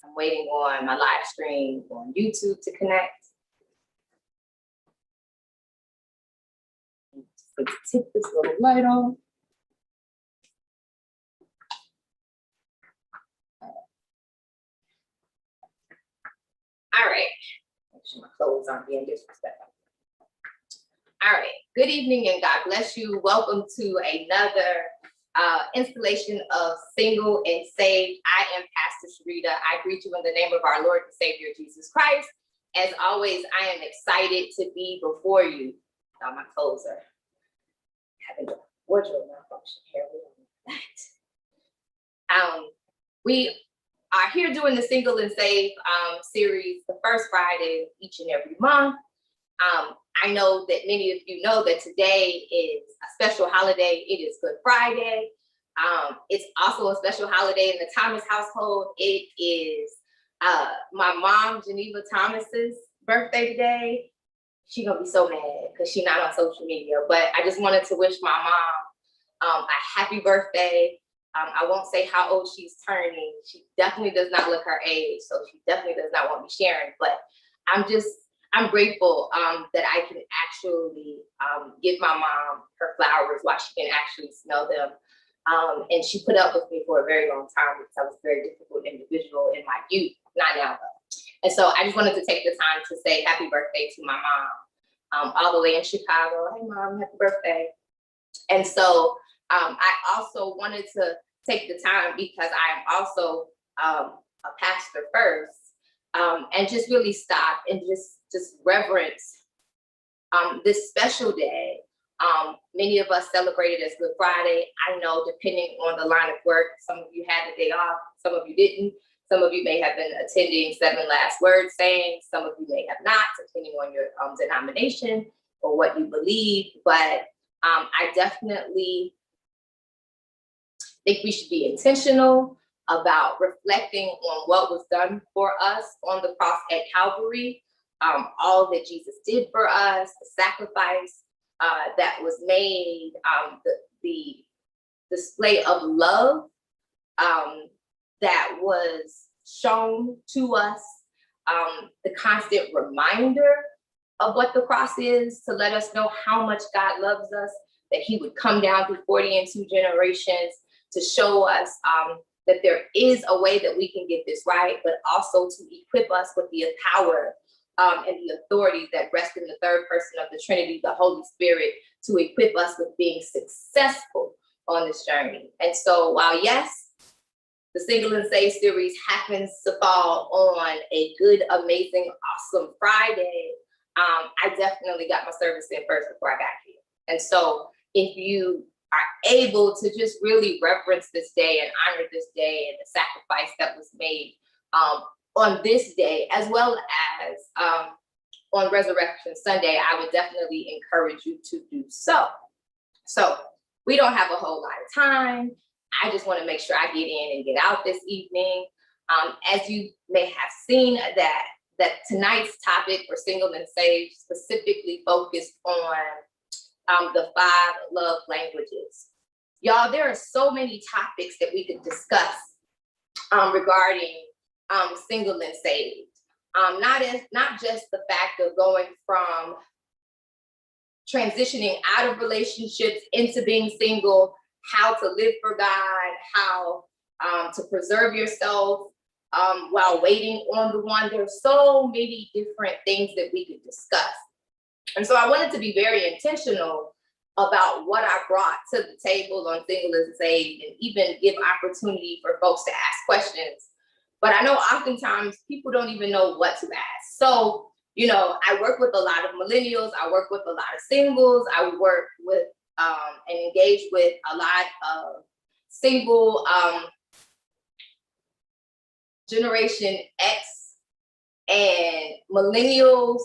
I'm waiting on my live stream on YouTube to connect. Let's tip this little light on. All right, make sure my clothes aren't being disrespectful. All right, good evening and God bless you. Welcome to another installation of Single and Saved. I am Pastor Sharita. I greet you in the name of our Lord and Savior, Jesus Christ. As always, I am excited to be before you. Now my clothes are having a wardrobe malfunction here. We are here doing the Single and Saved series the first Friday of each and every month. I know that many of you know that today is a special holiday. It is Good Friday. It's also a special holiday in the Thomas household. It is my mom, Geneva Thomas's birthday today. She's gonna be so mad because she's not on social media, but I just wanted to wish my mom a happy birthday. I won't say how old she's turning. She definitely does not look her age, so she definitely does not want me sharing, but I'm grateful that I can actually give my mom her flowers while she can actually smell them. And she put up with me for a very long time because I was a very difficult individual in my youth, not now though. And so I just wanted to take the time to say happy birthday to my mom, all the way in Chicago. Hey mom, happy birthday. And so I also wanted to take the time because I am also a pastor first, and just really stop and just reverence this special day. Many of us celebrated as Good Friday. I know depending on the line of work, some of you had the day off, some of you didn't. Some of you may have been attending 7 last word sayings. Some of you may have not, depending on your denomination or what you believe. But I definitely think we should be intentional about reflecting on what was done for us on the cross at Calvary, all that Jesus did for us, the sacrifice that was made, the display of love that was shown to us, the constant reminder of what the cross is to let us know how much God loves us, that he would come down through 40 and 2 generations to show us that there is a way that we can get this right, but also to equip us with the power and the authority that rests in the third person of the Trinity, the Holy Spirit, to equip us with being successful on this journey. And so while yes, the Single and Saved series happens to fall on a good, amazing, awesome Friday, I definitely got my service in first before I got here. And so if you are able to just really reverence this day and honor this day and the sacrifice that was made on this day, as well as on Resurrection Sunday, I would definitely encourage you to do so. So we don't have a whole lot of time. I just want to make sure I get in and get out this evening. As you may have seen that tonight's topic for Single and Saved specifically focused on the 5 love languages. Y'all, there are so many topics that we could discuss regarding Single and Saved. Not just the fact of going from transitioning out of relationships into being single, how to live for God, how to preserve yourself while waiting on the one. There's so many different things that we could discuss. And so I wanted to be very intentional about what I brought to the table on Single and Saved, and even give opportunity for folks to ask questions. But I know oftentimes people don't even know what to ask. So, you know, I work with a lot of millennials. I work with a lot of singles. I work with and engage with a lot of single Generation X and millennials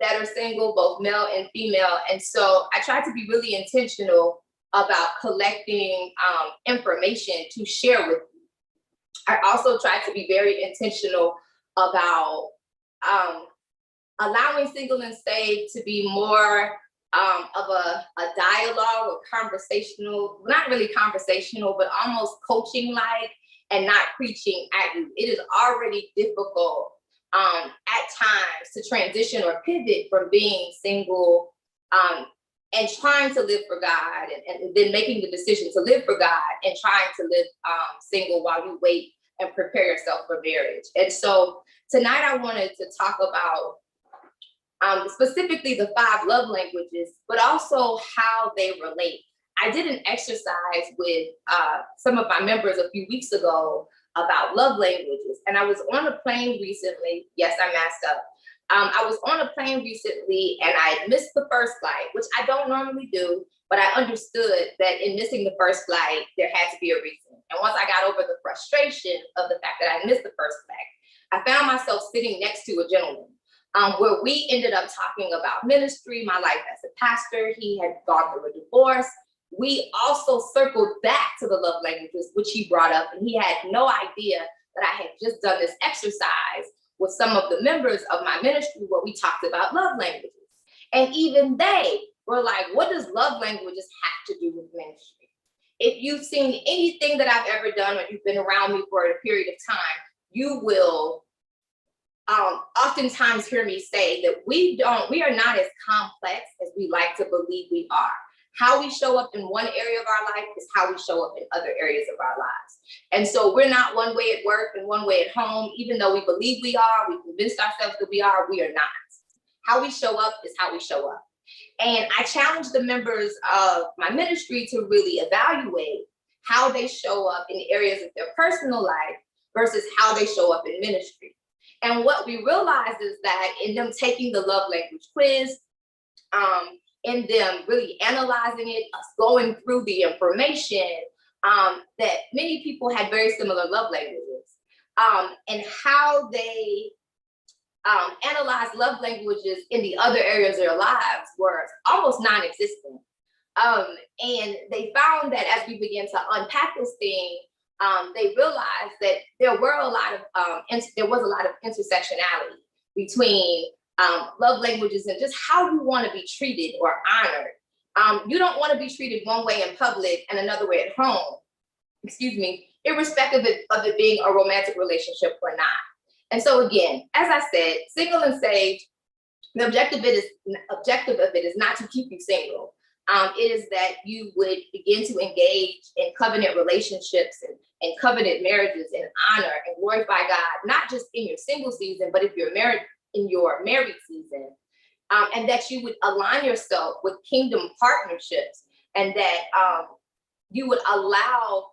that are single, both male and female. And so I try to be really intentional about collecting information to share with you. I also try to be very intentional about allowing Single and Saved to be more of a dialogue or conversational, not really conversational, but almost coaching-like, and not preaching at you. It is already difficult at times to transition or pivot from being single and trying to live for God, and then making the decision to live for God and trying to live single while you wait and prepare yourself for marriage. And so tonight I wanted to talk about specifically the 5 love languages, but also how they relate. I did an exercise with some of my members a few weeks ago about love languages, and I was on a plane recently. Yes, I messed up. I was on a plane recently and I missed the first flight, which I don't normally do, but I understood that in missing the first flight, there had to be a reason. And once I got over the frustration of the fact that I missed the first flight, I found myself sitting next to a gentleman where we ended up talking about ministry, my life as a pastor. He had gone through a divorce. We also circled back to the love languages, which he brought up, and he had no idea that I had just done this exercise with some of the members of my ministry where we talked about love languages. And even they were like, what does love languages have to do with ministry? If you've seen anything that I've ever done, or you've been around me for a period of time, you will oftentimes hear me say that we are not as complex as we like to believe we are. How we show up in one area of our life is how we show up in other areas of our lives. And so we're not one way at work and one way at home. Even though we believe we are, we convinced ourselves that we are not. How we show up is how we show up. And I challenge the members of my ministry to really evaluate how they show up in areas of their personal life versus how they show up in ministry. And what we realize is that in them taking the love language quiz, in them really analyzing it, us going through the information, that many people had very similar love languages, and how they analyzed love languages in the other areas of their lives were almost non-existent. And they found that as we began to unpack this thing, they realized that there was a lot of intersectionality between love languages and just how you want to be treated or honored. You don't want to be treated one way in public and another way at home, irrespective of it being a romantic relationship or not. And so again, as I said, single and saved, the objective of it is not to keep you single. It is that you would begin to engage in covenant relationships and covenant marriages and honor and glorify God, not just in your single season, but if you're married, in your married season, and that you would align yourself with kingdom partnerships, and that you would allow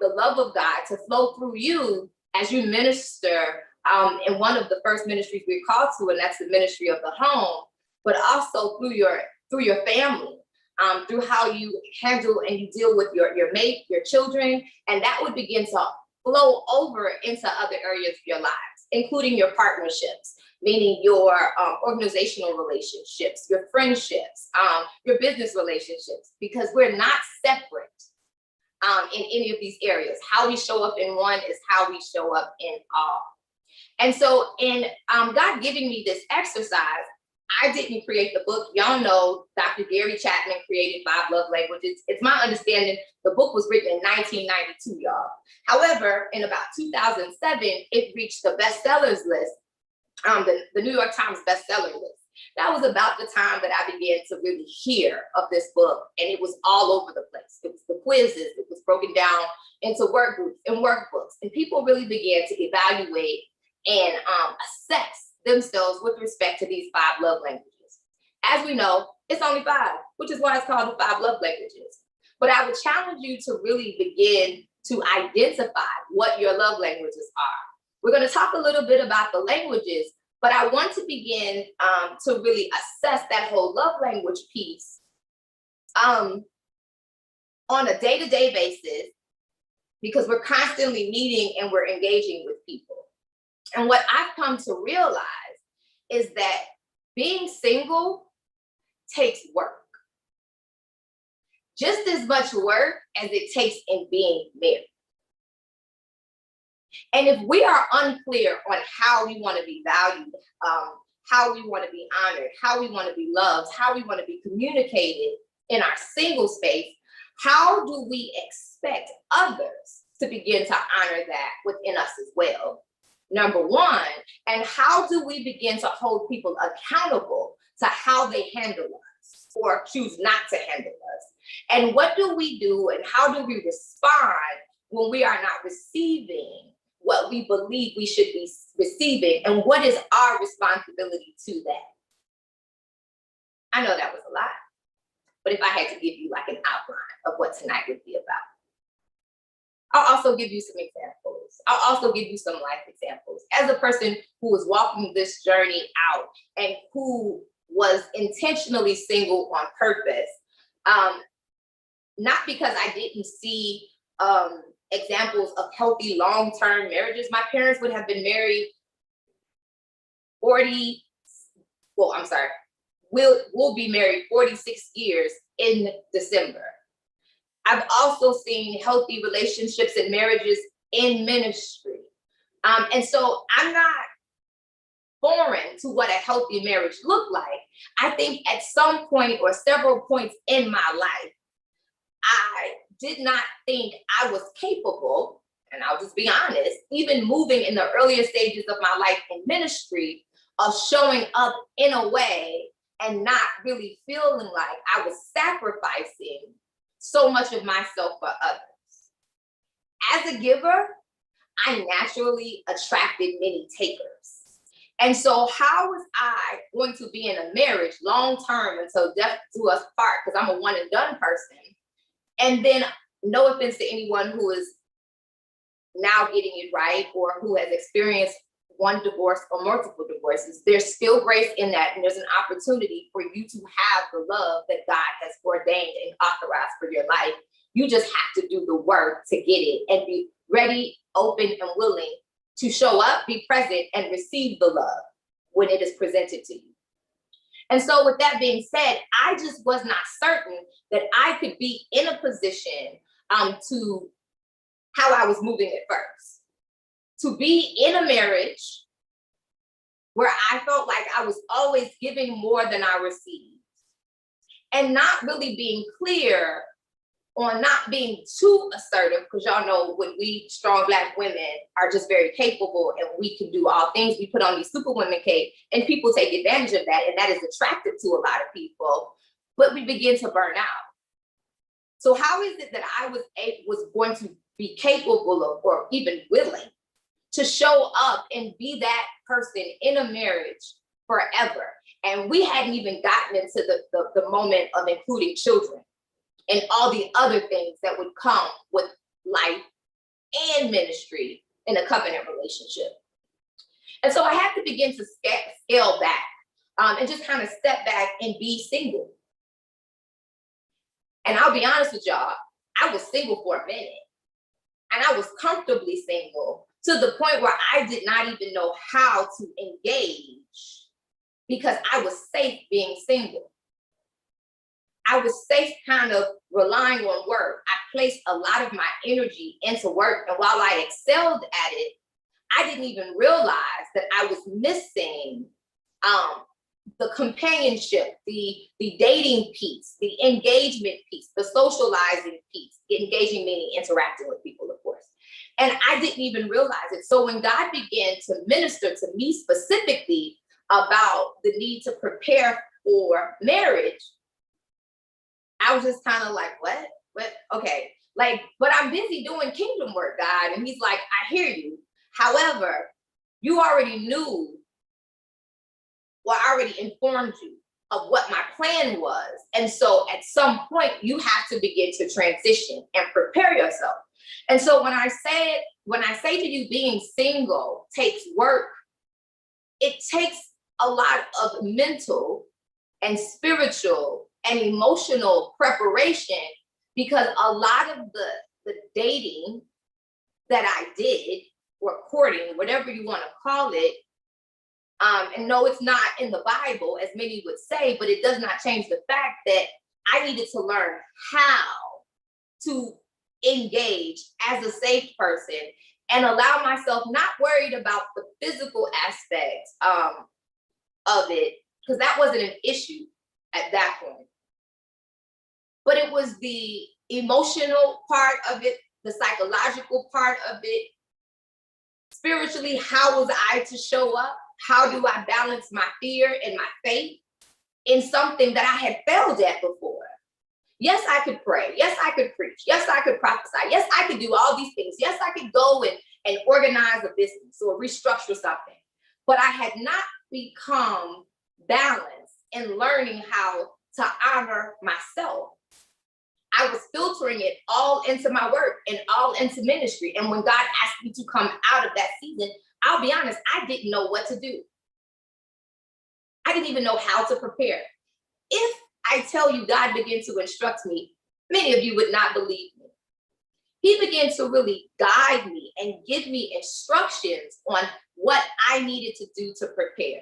the love of God to flow through you as you minister in one of the first ministries we're called to, and that's the ministry of the home, but also through your family, through how you handle and you deal with your mate, your children, and that would begin to flow over into other areas of your lives, including your partnerships, meaning your organizational relationships, your friendships, your business relationships, because we're not separate in any of these areas. How we show up in one is how we show up in all. And so in God giving me this exercise, I didn't create the book. Y'all know Dr. Gary Chapman created 5 love languages. It's my understanding the book was written in 1992, y'all. However, in about 2007, it reached the bestsellers list, the New York Times bestseller list. That was about the time that I began to really hear of this book, and it was all over the place. It was the quizzes, it was broken down into work groups and workbooks, and people really began to evaluate and assess themselves with respect to these 5 love languages. As we know, it's only 5, which is why it's called the 5 love languages. But I would challenge you to really begin to identify what your love languages are. We're going to talk a little bit about the languages, but I want to begin to really assess that whole love language piece on a day-to-day basis, because we're constantly meeting and we're engaging with people. And what I've come to realize is that being single takes work. Just as much work as it takes in being married. And if we are unclear on how we want to be valued, how we want to be honored, how we want to be loved, how we want to be communicated in our single space, how do we expect others to begin to honor that within us as well. Number one, and how do we begin to hold people accountable to how they handle us or choose not to handle us? And what do we do and how do we respond when we are not receiving what we believe we should be receiving? And what is our responsibility to that? I know that was a lot, but if I had to give you like an outline of what tonight would be about. I'll also give you some examples. I'll also give you some life examples. As a person who was walking this journey out and who was intentionally single on purpose, not because I didn't see examples of healthy long-term marriages. My parents would have been married 40, well, I'm sorry, we'll be married 46 years in December. I've also seen healthy relationships and marriages in ministry. And so I'm not foreign to what a healthy marriage looked like. I think at some point or several points in my life, I did not think I was capable, and I'll just be honest, even moving in the earlier stages of my life in ministry, of showing up in a way and not really feeling like I was sacrificing so much of myself for others. As a giver, I naturally attracted many takers. And so how was I going to be in a marriage long-term until death do us part, because I'm a one and done person, and then no offense to anyone who is now getting it right or who has experienced one divorce or multiple divorces, there's still grace in that, and there's an opportunity for you to have the love that God has ordained and authorized for your life. You just have to do the work to get it and be ready, open, and willing to show up, be present, and receive the love when it is presented to you. And so with that being said, I just was not certain that I could be in a position to how I was moving at first. To be in a marriage where I felt like I was always giving more than I received, and not really being clear on not being too assertive, because y'all know when we strong Black women are just very capable and we can do all things, we put on these superwomen cape and people take advantage of that, and that is attractive to a lot of people, but we begin to burn out. So how is it that I was going to be capable of, or even willing, to show up and be that person in a marriage forever? And we hadn't even gotten into the moment of including children and all the other things that would come with life and ministry in a covenant relationship. And so I had to begin to scale back and just kind of step back and be single. And I'll be honest with y'all, I was single for a minute, and I was comfortably single to the point where I did not even know how to engage because I was safe being single. I was safe kind of relying on work. I placed a lot of my energy into work, and while I excelled at it, I didn't even realize that I was missing the companionship, the dating piece, the engagement piece, the socializing piece, engaging meaning interacting with people, of course. And I didn't even realize it. So when God began to minister to me specifically about the need to prepare for marriage, I was just kind of like, what? Okay. Like, but I'm busy doing kingdom work, God. And he's like, I hear you. However, you already knew, or I already informed you of what my plan was. And so at some point you have to begin to transition and prepare yourself. And so when I say to you, being single takes work, it takes a lot of mental and spiritual and emotional preparation, because a lot of the dating that I did, or courting, whatever you want to call it, and no, it's not in the Bible, as many would say, but it does not change the fact that I needed to learn how to engage as a safe person and allow myself, not worried about the physical aspect of it, because that wasn't an issue at that point. But it was the emotional part of it the psychological part of it. Spiritually, how was I to show up? How do I balance my fear and my faith in something that I had failed at before? Yes, I could pray. Yes, I could preach. Yes, I could prophesy. Yes, I could do all these things. Yes, I could go and organize a business or restructure something. But I had not become balanced in learning how to honor myself. I was filtering it all into my work and all into ministry. And when God asked me to come out of that season, I'll be honest, I didn't know what to do. I didn't even know how to prepare. If I tell you God began to instruct me, many of you would not believe me. He began to really guide me and give me instructions on what I needed to do to prepare.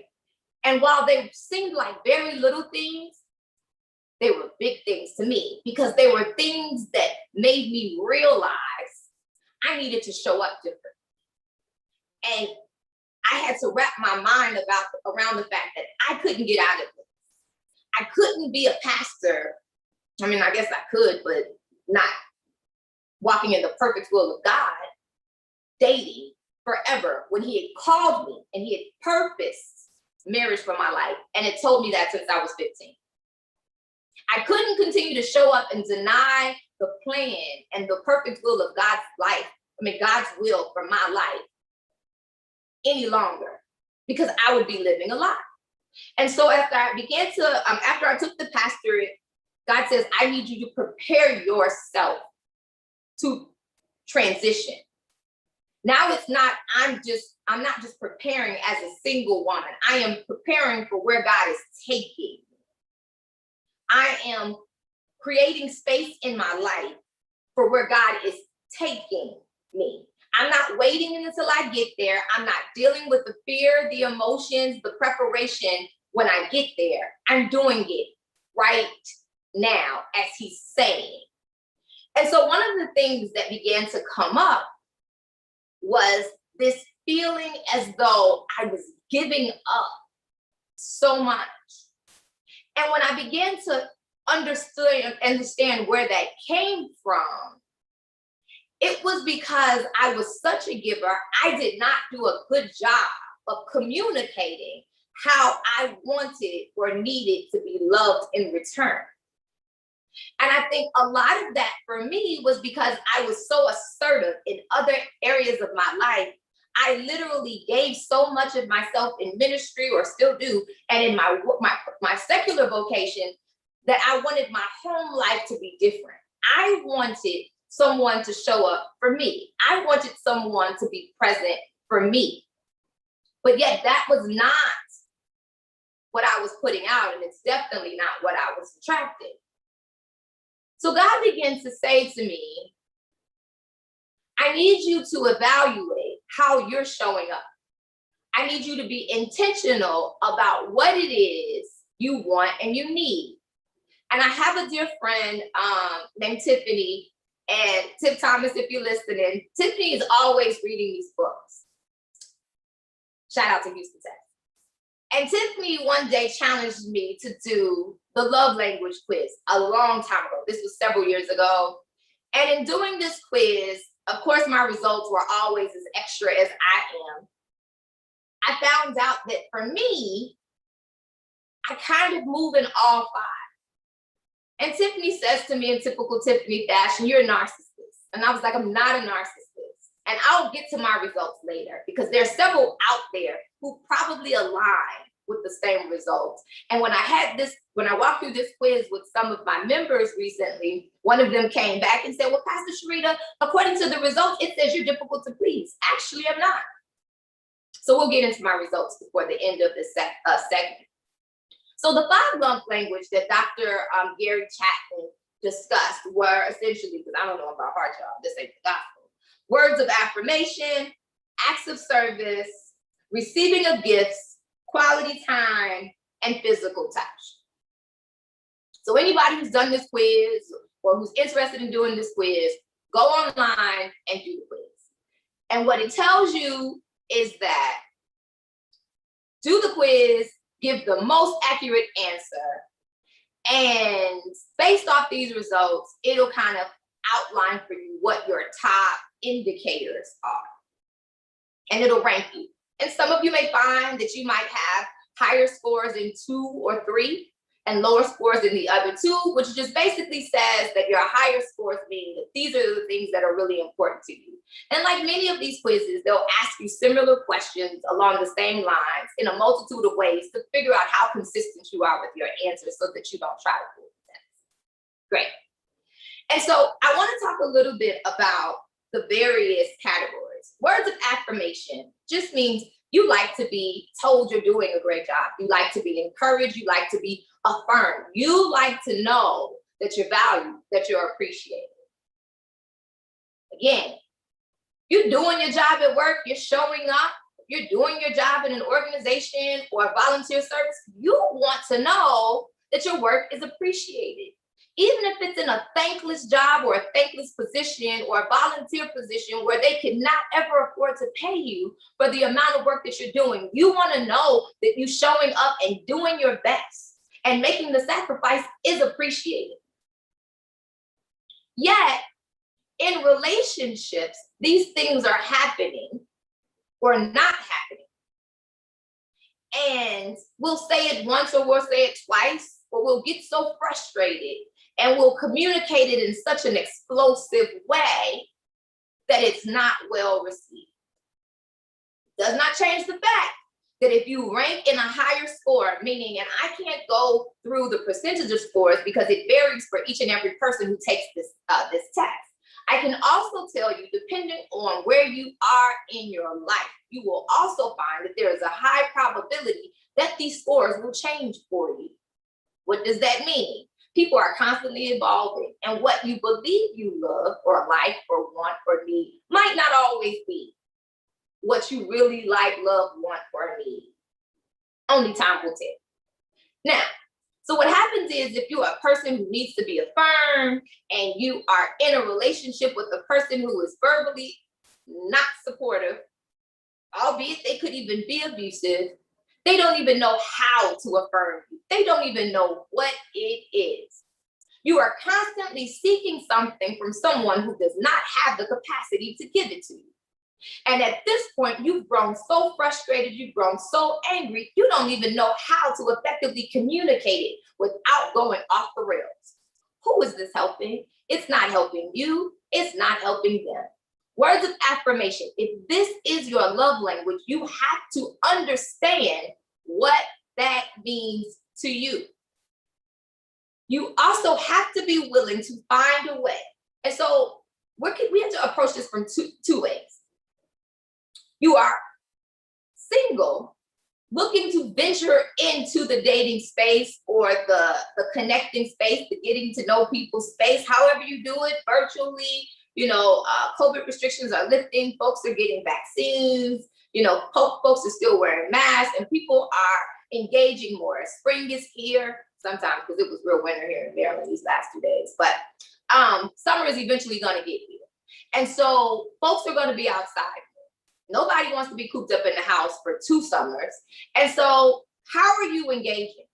And while they seemed like very little things, they were big things to me because they were things that made me realize I needed to show up different. And I had to wrap my mind around the fact that I couldn't get out of this. I couldn't be a pastor. I mean, I guess I could, but not walking in the perfect will of God, dating forever when he had called me and he had purposed marriage for my life. And it told me that since I was 15. I couldn't continue to show up and deny the plan and the perfect will of God's life. God's will for my life any longer because I would be living a lie. And so after I took the pastorate, God says, I need you to prepare yourself to transition. Now it's not, I'm not just preparing as a single woman. I am preparing for where God is taking. I am creating space in my life for where God is taking me. I'm not waiting until I get there. I'm not dealing with the fear, the emotions, the preparation when I get there. I'm doing it right now, as he's saying. And so one of the things that began to come up was this feeling as though I was giving up so much. And when I began to understand where that came from, it was because I was such a giver. I did not do a good job of communicating how I wanted or needed to be loved in return. And I think a lot of that for me was because I was so assertive in other areas of my life. I literally gave so much of myself in ministry, or still do, and in my secular vocation, that I wanted my home life to be different. I wanted someone to show up for me. I wanted someone to be present for me. But yet that was not what I was putting out, and it's definitely not what I was attracting. So God begins to say to me, I need you to evaluate how you're showing up. I need you to be intentional about what it is you want and you need. And I have a dear friend named Tiffany, and Tip Thomas, if you're listening, Tiffany is always reading these books. Shout out to Houston, Texas. And Tiffany one day challenged me to do the love language quiz a long time ago. This was several years ago. And in doing this quiz, of course, my results were always as extra as I am. I found out that for me, I kind of move in all five. And Tiffany says to me in typical Tiffany fashion, you're a narcissist. And I was like, I'm not a narcissist. And I'll get to my results later because there's several out there who probably align with the same results. And when I walked through this quiz with some of my members recently, one of them came back and said, well, Pastor Sharita, according to the results, it says you're difficult to please. Actually, I'm not. So we'll get into my results before the end of this segment. So the 5 love language that Dr. Gary Chapman discussed were essentially, because I don't know about heart, y'all, this ain't the gospel, words of affirmation, acts of service, receiving of gifts, quality time, and physical touch. So anybody who's done this quiz or who's interested in doing this quiz, go online and do the quiz. And what it tells you is that do the quiz, give the most accurate answer, and based off these results, it'll kind of outline for you what your top indicators are. And it'll rank you. And some of you may find that you might have higher scores in 2 or 3 and lower scores in the other 2, which just basically says that your higher scores mean that these are the things that are really important to you. And like many of these quizzes, they'll ask you similar questions along the same lines in a multitude of ways to figure out how consistent you are with your answers so that you don't try to fool the test. Great. And so I want to talk a little bit about the various categories. Words of affirmation just means you like to be told you're doing a great job. You like to be encouraged. You like to be affirmed. You like to know that you're valued, that you're appreciated. Again, you're doing your job at work, you're showing up, you're doing your job in an organization or a volunteer service, you want to know that your work is appreciated. Even if it's in a thankless job or a thankless position or a volunteer position where they cannot ever afford to pay you for the amount of work that you're doing, you want to know that you showing up and doing your best and making the sacrifice is appreciated. Yet, in relationships, these things are happening or not happening. And we'll say it once or we'll say it twice, or we'll get so frustrated and we'll communicate it in such an explosive way that it's not well received. Does not change the fact that if you rank in a higher score, meaning, and I can't go through the percentage of scores because it varies for each and every person who takes this test. I can also tell you, depending on where you are in your life, you will also find that there is a high probability that these scores will change for you. What does that mean? People are constantly evolving, and what you believe you love or like or want or need might not always be what you really like, love, want, or need. Only time will tell. Now, so what happens is if you're a person who needs to be affirmed and you are in a relationship with a person who is verbally not supportive, albeit they could even be abusive, they don't even know how to affirm you. They don't even know what it is. You are constantly seeking something from someone who does not have the capacity to give it to you. And at this point, you've grown so frustrated, you've grown so angry, you don't even know how to effectively communicate it without going off the rails. Who is this helping? It's not helping you. It's not helping them. Words of affirmation. If this is your love language, you have to understand what that means to you. You also have to be willing to find a way. And so we have to approach this from two ways. You are single, looking to venture into the dating space or the connecting space, the getting to know people space, however you do it, virtually. COVID restrictions are lifting, folks are getting vaccines, folks are still wearing masks, and people are engaging more. Spring is here, sometimes because it was real winter here in Maryland these last 2 days, but summer is eventually going to get here. And so folks are going to be outside. Nobody wants to be cooped up in the house for 2 summers. And so how are you engaging?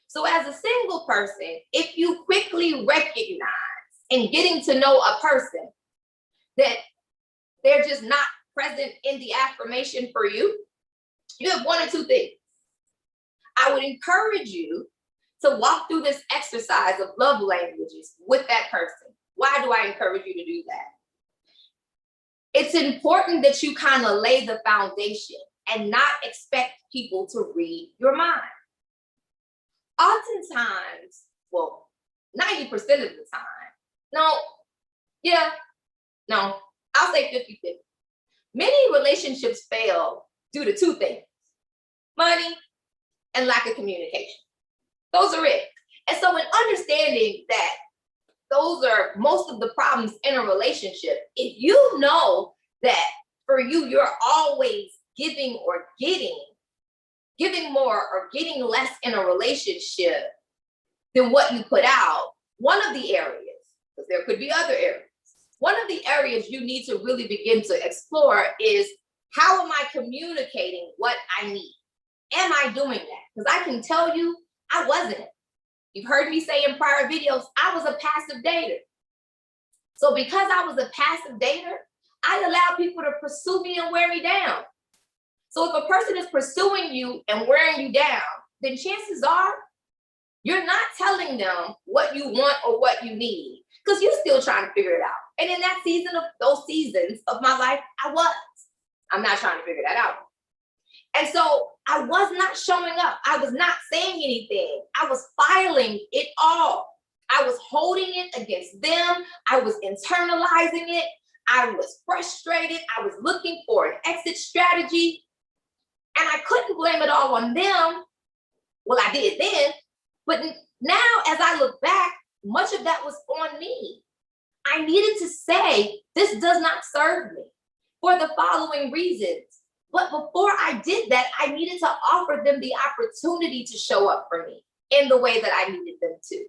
So as a single person, if you quickly recognize in getting to know a person that they're just not present in the affirmation for you, you have 1 or 2 things. I would encourage you to walk through this exercise of love languages with that person. Why do I encourage you to do that? It's important that you kind of lay the foundation and not expect people to read your mind. Oftentimes, 90% of the time, I'll say 50-50. Many relationships fail due to 2 things: money and lack of communication. Those are it. And so in understanding that those are most of the problems in a relationship, if you know that for you, you're always giving or giving more or getting less in a relationship than what you put out, one of the areas, because there could be other areas, one of the areas you need to really begin to explore is, how am I communicating what I need? Am I doing that? Because I can tell you, I wasn't. You've heard me say in prior videos, I was a passive dater. So because I was a passive dater, I allowed people to pursue me and wear me down. So if a person is pursuing you and wearing you down, then chances are you're not telling them what you want or what you need, because you're still trying to figure it out. And in that season of those seasons of my life, I'm not trying to figure that out. And so I was not showing up. I was not saying anything. I was filing it all. I was holding it against them. I was internalizing it. I was frustrated. I was looking for an exit strategy. And I couldn't blame it all on them. Well, I did then. But now, as I look back, much of that was on me. I needed to say, this does not serve me for the following reasons. But before I did that, I needed to offer them the opportunity to show up for me in the way that I needed them to.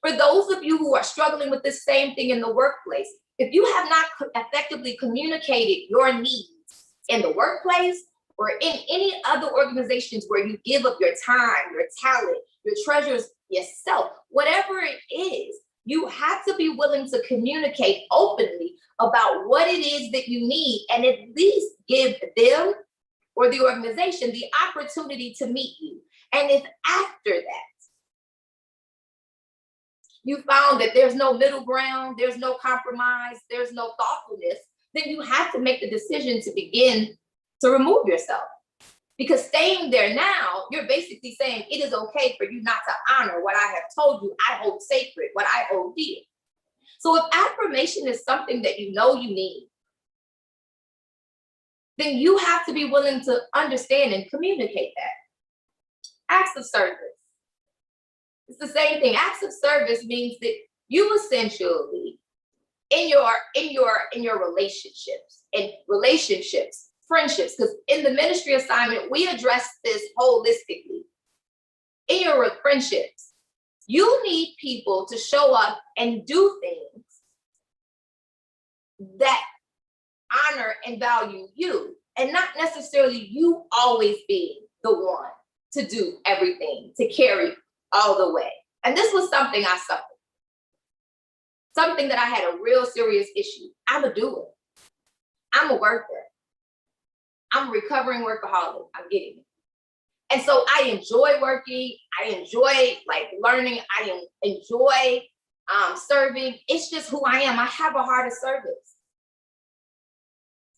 For those of you who are struggling with this same thing in the workplace, if you have not effectively communicated your needs in the workplace or in any other organizations where you give up your time, your talent, your treasures, yourself, whatever it is, you have to be willing to communicate openly about what it is that you need, and at least give them or the organization the opportunity to meet you. And if after that, you found that there's no middle ground, there's no compromise, there's no thoughtfulness, then you have to make the decision to begin to remove yourself. Because staying there now, you're basically saying it is okay for you not to honor what I have told you I hold sacred, what I hold dear. So if affirmation is something that you know you need, then you have to be willing to understand and communicate that. Acts of service. It's the same thing. Acts of service means that you essentially, in your relationships, friendships, because in the ministry assignment, we address this holistically. In your friendships, you need people to show up and do things that honor and value you, and not necessarily you always being the one to do everything, to carry all the way. And this was something I suffered. Something that I had a real serious issue. I'm a doer. I'm a worker. I'm a recovering workaholic. I'm getting it. And so I enjoy working. I enjoy learning. I enjoy serving. It's just who I am. I have a heart of service.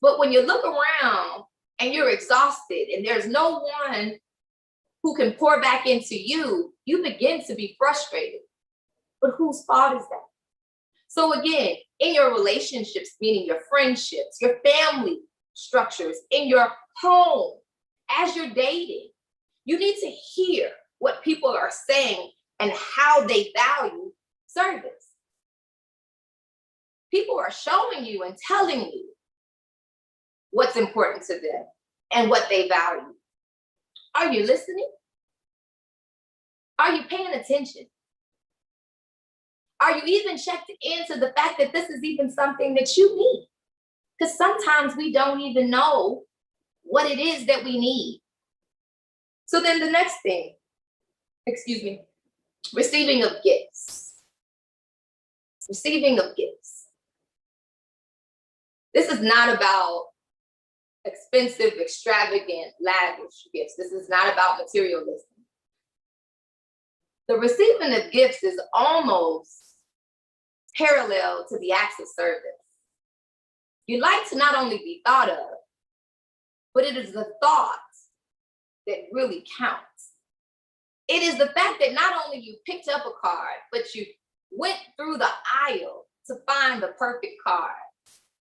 But when you look around and you're exhausted and there's no one who can pour back into you, you begin to be frustrated. But whose fault is that? So again, in your relationships, meaning your friendships, your family structures, in your home, as you're dating, you need to hear what people are saying and how they value service. People are showing you and telling you what's important to them and what they value. Are you listening? Are you paying attention? Are you even checked into the fact that this is even something that you need? Because sometimes we don't even know what it is that we need. So then the next thing, receiving of gifts. Receiving of gifts. This is not about expensive, extravagant, lavish gifts. This is not about materialism. The receiving of gifts is almost parallel to the acts of service. You like to not only be thought of, but it is the thought that really counts. It is the fact that not only you picked up a card, but you went through the aisle to find the perfect card.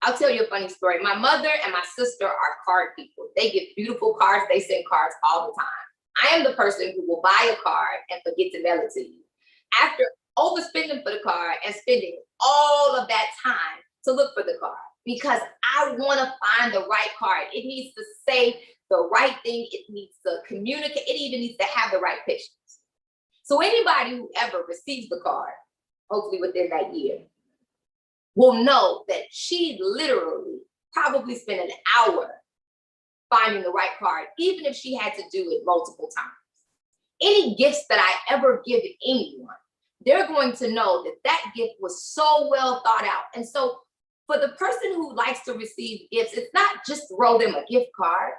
I'll tell you a funny story. My mother and my sister are card people. They give beautiful cards. They send cards all the time. I am the person who will buy a card and forget to mail it to you. After overspending for the card and spending all of that time to look for the card, because I want to find the right card. It needs to say the right thing. It needs to communicate. It even needs to have the right pictures. So anybody who ever receives the card, hopefully within that year, will know that she literally probably spent an hour finding the right card, even if she had to do it multiple times. Any gifts that I ever give anyone, they're going to know that that gift was so well thought out. And so for the person who likes to receive gifts, it's not just throw them a gift card.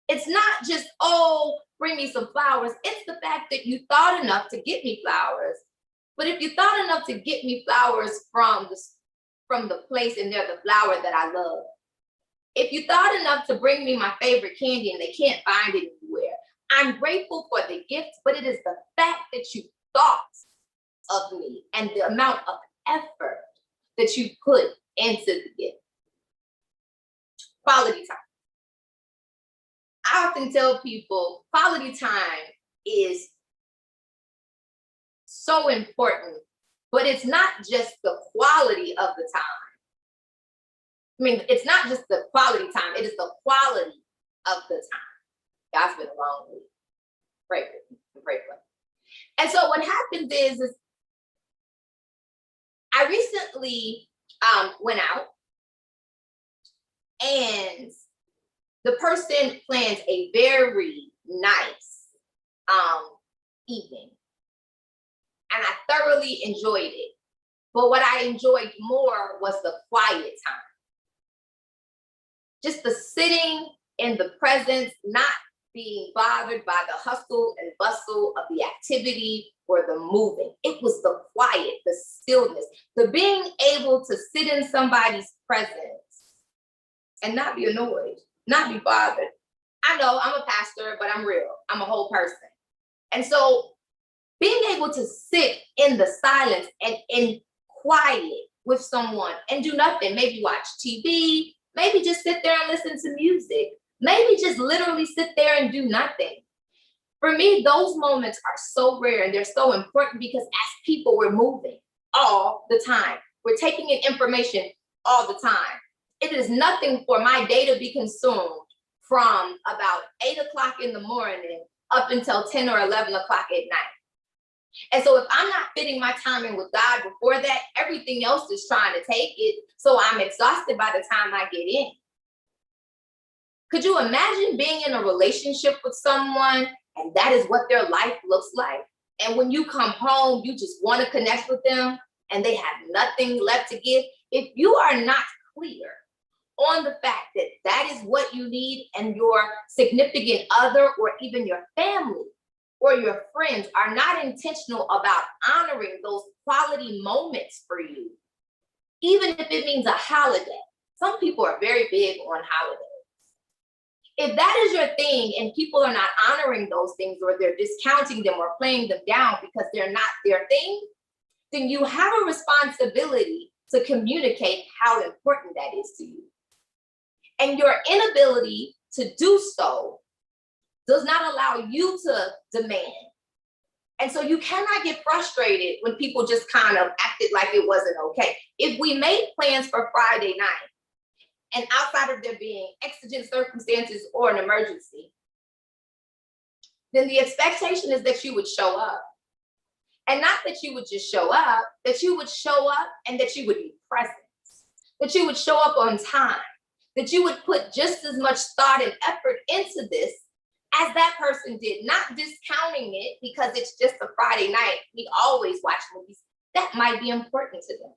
It's not just, oh, bring me some flowers. It's the fact that you thought enough to get me flowers. But if you thought enough to get me flowers from the place and they're the flower that I love, if you thought enough to bring me my favorite candy and they can't find it anywhere, I'm grateful for the gift, but it is the fact that you thought of me and the amount of effort that you put into the gift. Quality time. I often tell people quality time is so important, but it's not just the quality of the time. I mean, it's not just the quality time, it is the quality of the time. God's been a long week. Pray for me, pray for me. And so what happens is I recently went out and the person planned a very nice evening. And I thoroughly enjoyed it. But what I enjoyed more was the quiet time. Just the sitting in the presence, not being bothered by the hustle and bustle of the activity or the moving. It was the quiet, the stillness, the being able to sit in somebody's presence and not be annoyed, not be bothered. I know I'm a pastor, but I'm real. I'm a whole person. And so being able to sit in the silence and in quiet with someone and do nothing, maybe watch TV, maybe just sit there and listen to music, maybe just literally sit there and do nothing. For me, those moments are so rare and they're so important because as people, we're moving all the time. We're taking in information all the time. It is nothing for my day to be consumed from about 8 o'clock in the morning up until 10 or 11 o'clock at night. And so if I'm not fitting my time in with God before that, everything else is trying to take it. So I'm exhausted by the time I get in. Could you imagine being in a relationship with someone and that is what their life looks like? And when you come home, you just want to connect with them and they have nothing left to give. If you are not clear on the fact that that is what you need and your significant other or even your family or your friends are not intentional about honoring those quality moments for you, even if it means a holiday. Some people are very big on holidays. If that is your thing and people are not honoring those things or they're discounting them or playing them down because they're not their thing, then you have a responsibility to communicate how important that is to you. And your inability to do so does not allow you to demand. And so you cannot get frustrated when people just kind of acted like it wasn't okay. If we made plans for Friday night, and outside of there being exigent circumstances or an emergency, then the expectation is that you would show up. And not that you would just show up, that you would show up and that you would be present, that you would show up on time, that you would put just as much thought and effort into this as that person did, not discounting it because it's just a Friday night. We always watch movies. That might be important to them.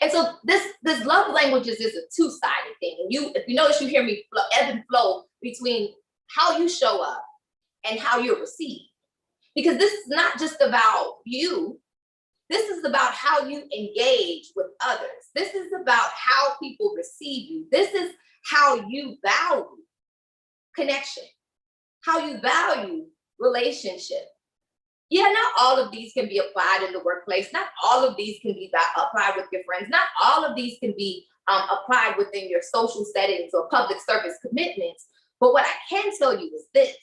And so this love languages is a two-sided thing. And if you notice, you hear me ebb and flow between how you show up and how you're received. Because this is not just about you. This is about how you engage with others. This is about how people receive you. This is how you value connection, how you value relationship. Yeah, not all of these can be applied in the workplace. Not all of these can be applied with your friends. Not all of these can be applied within your social settings or public service commitments. But what I can tell you is this.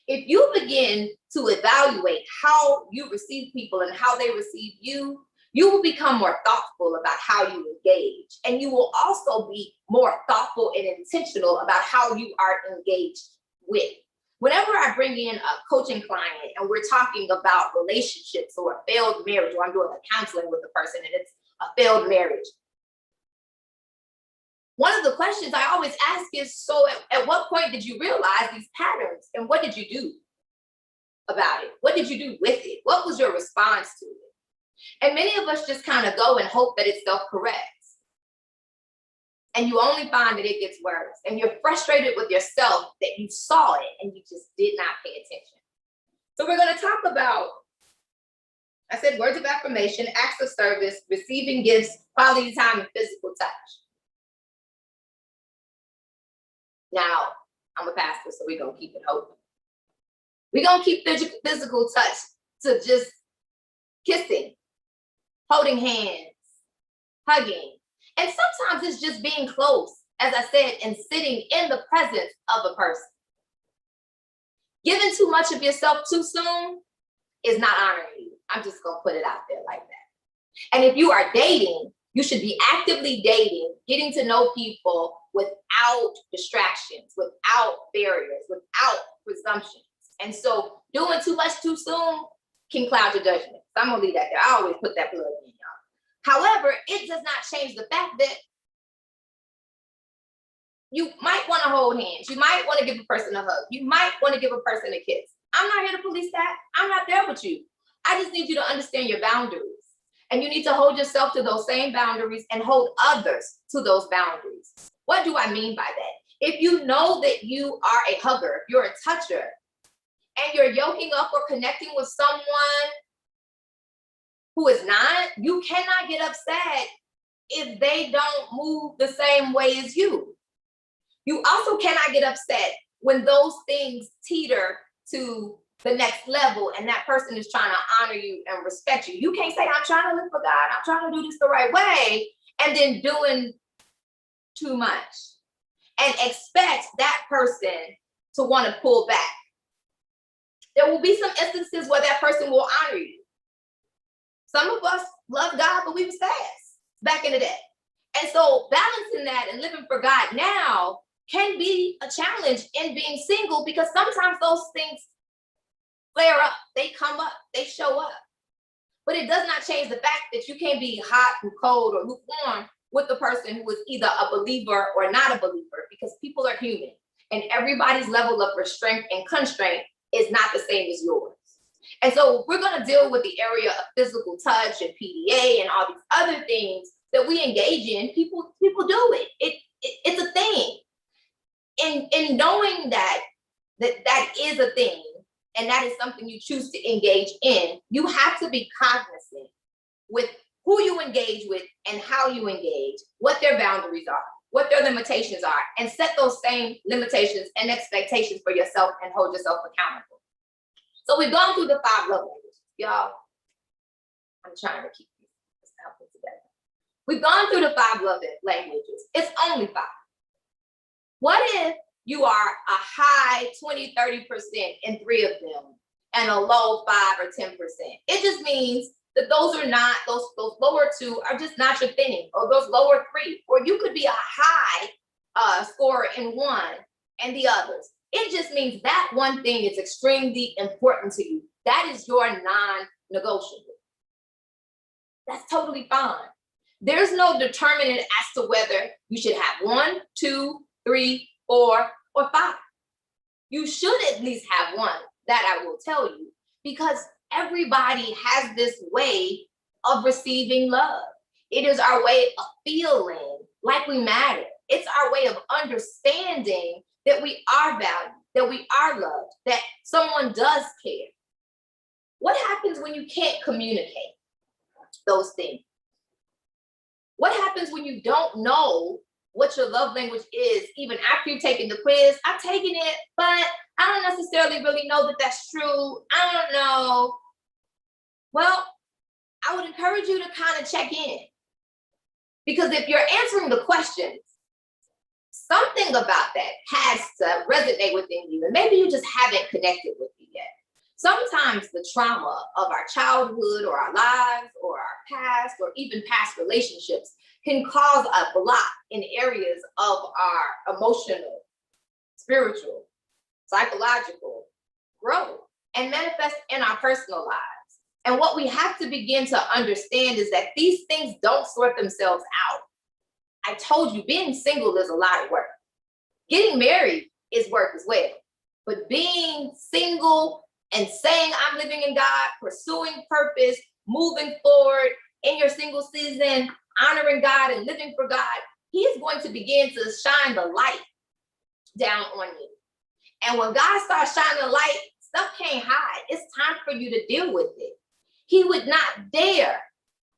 If you begin to evaluate how you receive people and how they receive you, you will become more thoughtful about how you engage. And you will also be more thoughtful and intentional about how you are engaged with. Whenever I bring in a coaching client and we're talking about relationships or a failed marriage, or I'm doing a counseling with a person and it's a failed marriage, one of the questions I always ask is, so at what point did you realize these patterns and what did you do? about it? What did you do with it? What was your response to it? And many of us just kind of go and hope that it self-corrects. And you only find that it gets worse. And you're frustrated with yourself that you saw it and you just did not pay attention. So we're going to talk about, I said, words of affirmation, acts of service, receiving gifts, quality time, and physical touch. Now, I'm a pastor, so we're going to keep it open. We're going to keep physical touch to just kissing, holding hands, hugging. And sometimes it's just being close, as I said, and sitting in the presence of a person. Giving too much of yourself too soon is not honoring you. I'm just going to put it out there like that. And if you are dating, you should be actively dating, getting to know people without distractions, without barriers, without presumptions. And so doing too much too soon can cloud your judgment. So I'm going to leave that there. I always put that plug in, y'all. However, it does not change the fact that you might want to hold hands. You might want to give a person a hug. You might want to give a person a kiss. I'm not here to police that. I'm not there with you. I just need you to understand your boundaries. And you need to hold yourself to those same boundaries and hold others to those boundaries. What do I mean by that? If you know that you are a hugger, you're a toucher, and you're yoking up or connecting with someone who is not, you cannot get upset if they don't move the same way as you. You also cannot get upset when those things teeter to the next level and that person is trying to honor you and respect you. You can't say, I'm trying to live for God, I'm trying to do this the right way, and then doing too much and expect that person to want to pull back. There will be some instances where that person will honor you. Some of us love God, but we was fast back in the day. And so balancing that and living for God now can be a challenge in being single, because sometimes those things flare up, they come up, they show up. But it does not change the fact that you can't be hot and cold or lukewarm with the person who is either a believer or not a believer, because people are human and everybody's level of restraint and constraint is not the same as yours. And so we're going to deal with the area of physical touch and PDA and all these other things that we engage in. People do it. It's a thing. In knowing that is a thing, and that is something you choose to engage in, you have to be cognizant with who you engage with and how you engage, what their boundaries are, what their limitations are, and set those same limitations and expectations for yourself and hold yourself accountable. So we've gone through the 5 love languages. Y'all, I'm trying to keep this outfit together. We've gone through the 5 love languages. It's only 5. What if you are a high 20, 30% in 3 of them and a low 5 or 10%? It just means that those are not, those lower 2 are just not your thing, or those lower 3, or you could be a high scorer in 1 and the others. It just means that one thing is extremely important to you. That is your non-negotiable. That's totally fine. There's no determinant as to whether you should have 1, 2, 3, 4, or 5. You should at least have 1, that I will tell you, because everybody has this way of receiving love. It is our way of feeling like we matter. It's our way of understanding that we are valued, that we are loved, that someone does care. What happens when you can't communicate those things? What happens when you don't know what your love language is, even after you've taken the quiz? I've taken it, but I don't necessarily really know that that's true. I don't know. Well, I would encourage you to kind of check in, because if you're answering the questions, something about that has to resonate within you, and maybe you just haven't connected with it yet. Sometimes the trauma of our childhood or our lives or our past or even past relationships can cause a block in areas of our emotional, spiritual, psychological growth and manifest in our personal lives. And what we have to begin to understand is that these things don't sort themselves out. I told you, being single is a lot of work. Getting married is work as well. But being single and saying I'm living in God, pursuing purpose, moving forward in your single season, honoring God and living for God, he is going to begin to shine the light down on you. And when God starts shining the light, stuff can't hide. It's time for you to deal with it. He would not dare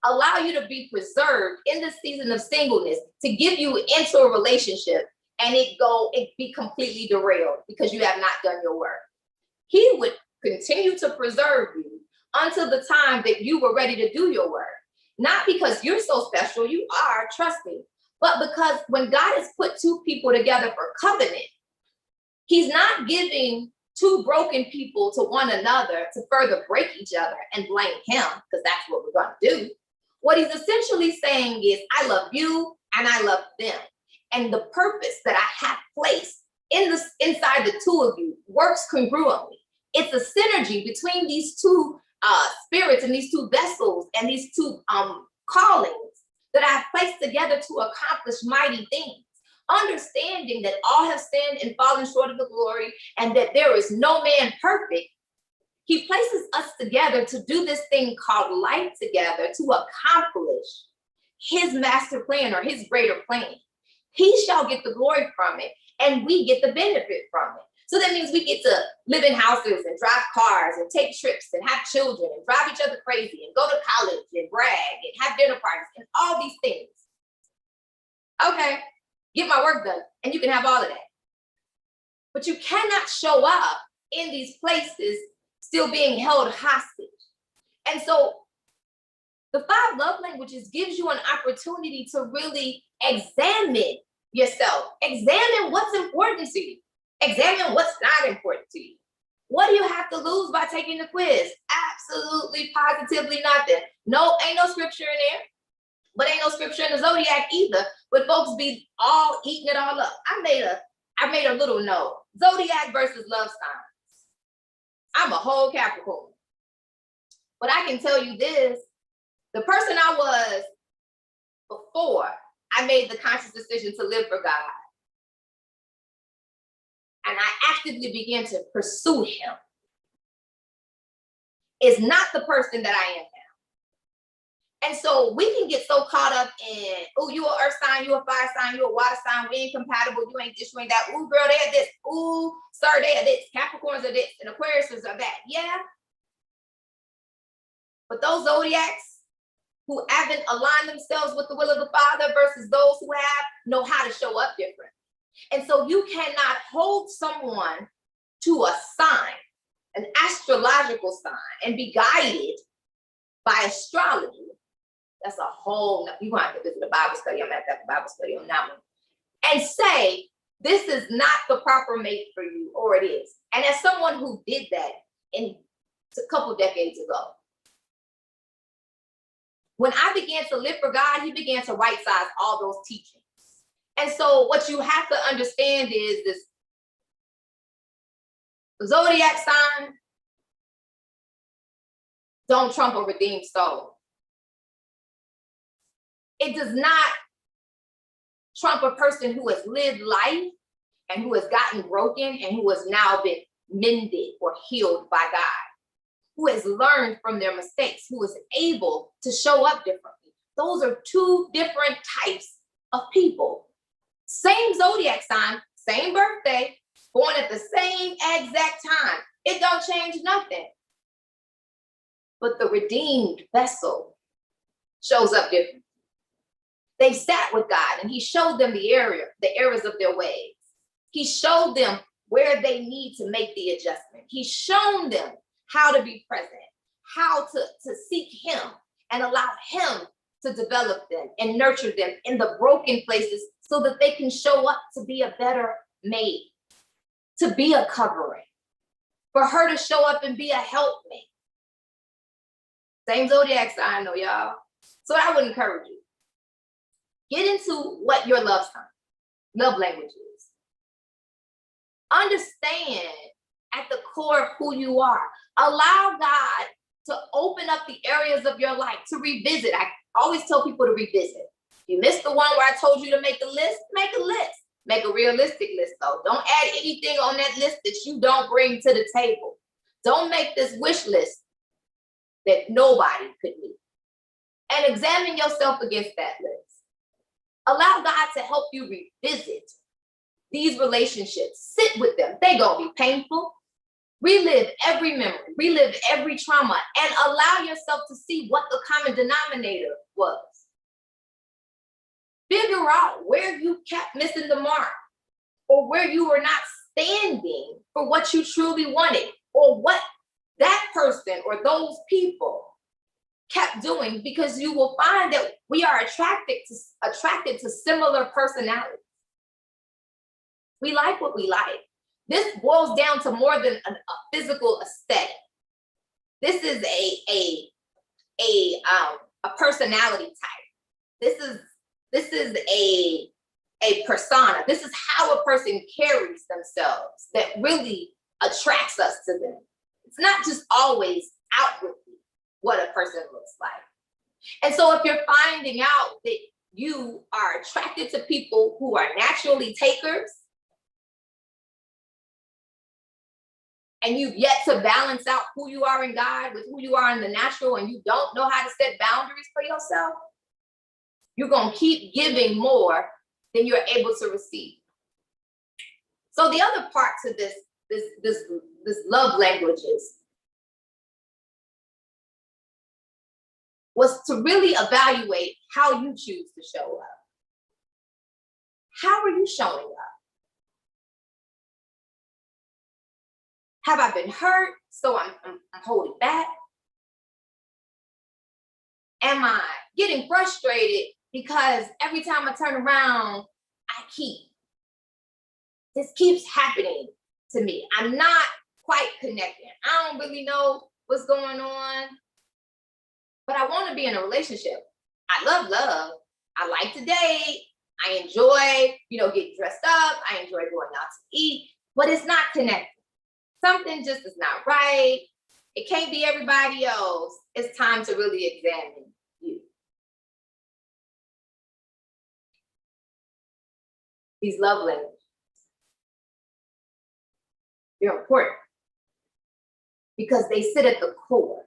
allow you to be preserved in the season of singleness, to give you into a relationship and it be completely derailed because you have not done your work. He would continue to preserve you until the time that you were ready to do your work. Not because you're so special, you are, trust me, but because when God has put two people together for covenant, he's not giving two broken people to one another to further break each other and blame him, because that's what we're going to do. What he's essentially saying is, I love you and I love them. And the purpose that I have placed inside the two of you works congruently. It's a synergy between these two spirits and these two vessels and these two callings that I've placed together to accomplish mighty things. Understanding that all have sinned and fallen short of the glory and that there is no man perfect, he places us together to do this thing called life together to accomplish his master plan or his greater plan. He shall get the glory from it and we get the benefit from it. So that means we get to live in houses and drive cars and take trips and have children and drive each other crazy and go to college and brag and have dinner parties and all these things. Okay, get my work done and you can have all of that. But you cannot show up in these places still being held hostage. And so the 5 love languages gives you an opportunity to really examine yourself, examine what's important to you. Examine what's not important to you. What do you have to lose by taking the quiz? Absolutely, positively nothing. No, ain't no scripture in there, but ain't no scripture in the zodiac either. But folks be all eating it all up. I made a little note. Zodiac versus love signs. I'm a whole Capricorn. But I can tell you this, the person I was before I made the conscious decision to live for God, and I actively began to pursue him, is not the person that I am now. And so we can get so caught up in, oh, you a earth sign, you a fire sign, you a water sign, we ain't compatible, you ain't this, you ain't that. Ooh, girl, they are this. Ooh, sir, they are this. Capricorns are this, and Aquariuses are that. Yeah. But those zodiacs who haven't aligned themselves with the will of the Father versus those who have know how to show up different. And so you cannot hold someone to a sign, an astrological sign, and be guided by astrology. That's a whole, you're going to have to visit a Bible study. I'm going to have a Bible study on that one. And say, this is not the proper mate for you, or it is. And as someone who did that a couple decades ago, when I began to live for God, he began to right size all those teachings. And so what you have to understand is this zodiac sign don't trump a redeemed soul. It does not trump a person who has lived life and who has gotten broken and who has now been mended or healed by God, who has learned from their mistakes, who is able to show up differently. Those are two different types of people. Same zodiac sign, same birthday, born at the same exact time. It don't change nothing. But the redeemed vessel shows up different. They sat with God and he showed them the errors of their ways. He showed them where they need to make the adjustment. He's shown them how to be present, how to seek him and allow him to develop them and nurture them in the broken places so that they can show up to be a better mate, to be a covering, for her to show up and be a helpmate. Same zodiac sign though, y'all. So I would encourage you, get into what your love language is. Understand at the core of who you are. Allow God to open up the areas of your life, to revisit. I always tell people to revisit. You missed the one where I told you to make a list, make a list. Make a realistic list though. Don't add anything on that list that you don't bring to the table. Don't make this wish list that nobody could meet. And examine yourself against that list. Allow God to help you revisit these relationships. Sit with them. They're going to be painful. Relive every memory, relive every trauma, and allow yourself to see what the common denominator was. Figure out where you kept missing the mark, or where you were not standing for what you truly wanted, or what that person or those people kept doing, because you will find that we are attracted to similar personalities. We like what we like. This boils down to more than a physical aesthetic. This is a personality type. This is a persona. This is how a person carries themselves that really attracts us to them. It's not just always outwardly what a person looks like. And so if you're finding out that you are attracted to people who are naturally takers, and you've yet to balance out who you are in God with who you are in the natural, and you don't know how to set boundaries for yourself, you're going to keep giving more than you're able to receive. So the other part to this love languages was to really evaluate how you choose to show up. How are you showing up? Have I been hurt, so I'm holding back? Am I getting frustrated because every time I turn around, this keeps happening to me? I'm not quite connected. I don't really know what's going on, but I want to be in a relationship. I love love. I like to date. I enjoy, getting dressed up. I enjoy going out to eat, but it's not connected. Something just is not right. It can't be everybody else. It's time to really examine you. These love languages, they're important because they sit at the core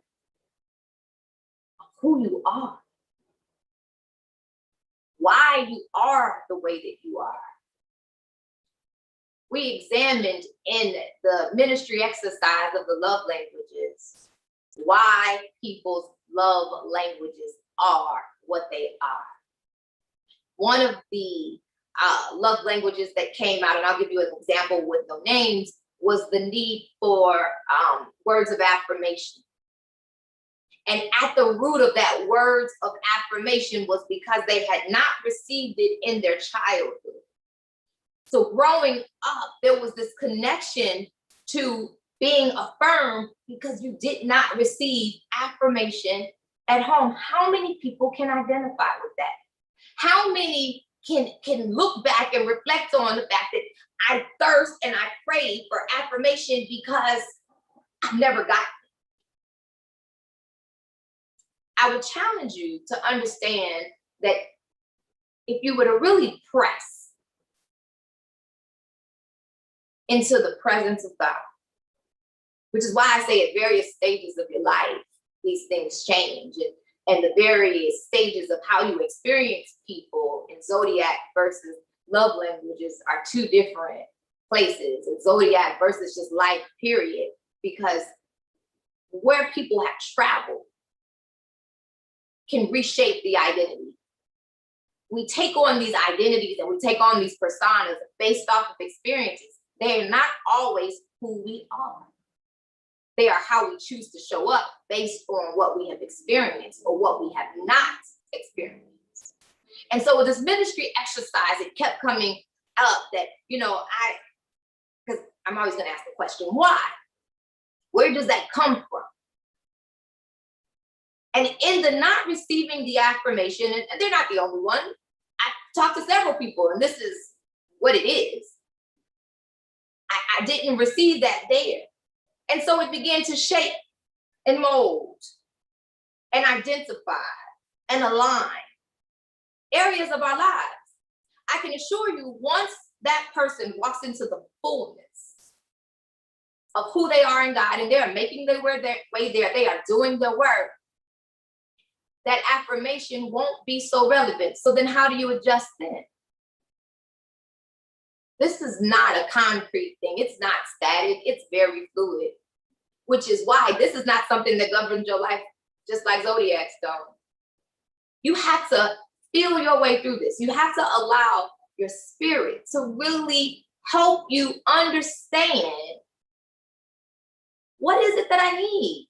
of who you are, why you are the way that you are. We examined in the ministry exercise of the love languages why people's love languages are what they are. One of the love languages that came out, and I'll give you an example with no names, was the need for words of affirmation. And at the root of that words of affirmation was because they had not received it in their childhood. So growing up, there was this connection to being affirmed because you did not receive affirmation at home. How many people can identify with that? How many can look back and reflect on the fact that I thirst and I crave for affirmation because I never got it? I would challenge you to understand that if you were to really press into the presence of God, which is why I say at various stages of your life, these things change, and the various stages of how you experience people in zodiac versus love languages are two different places. And zodiac versus just life, period, because where people have traveled can reshape the identity. We take on these identities and we take on these personas based off of experiences. They are not always who we are. They are how we choose to show up based on what we have experienced or what we have not experienced. And so with this ministry exercise, it kept coming up that, because I'm always going to ask the question, why? Where does that come from? And in the not receiving the affirmation, and they're not the only one, I talked to several people, and this is what it is. I didn't receive that there. And so it began to shape and mold and identify and align areas of our lives. I can assure you, once that person walks into the fullness of who they are in God, and they're making their way there, they are doing the work, that affirmation won't be so relevant. So then how do you adjust then? This is not a concrete thing. It's not static. It's very fluid, which is why this is not something that governs your life just like zodiac stone. You have to feel your way through this. You have to allow your spirit to really help you understand, what is it that I need?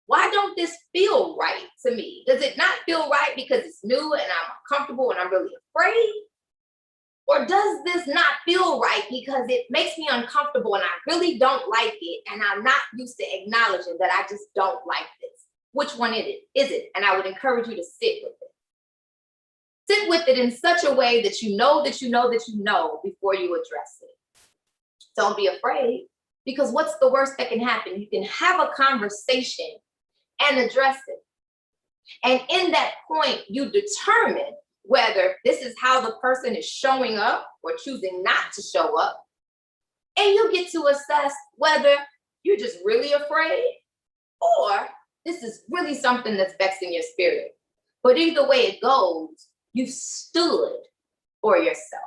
Why don't this feel right to me? Does it not feel right because it's new and I'm uncomfortable and I'm really afraid? Or does this not feel right because it makes me uncomfortable and I really don't like it and I'm not used to acknowledging that I just don't like this? Which one is it? And I would encourage you to sit with it. Sit with it in such a way that you know that you know that you know before you address it. Don't be afraid, because what's the worst that can happen? You can have a conversation and address it. And in that point, you determine whether this is how the person is showing up or choosing not to show up. And you get to assess whether you're just really afraid or this is really something that's vexing your spirit. But either way it goes, you've stood for yourself.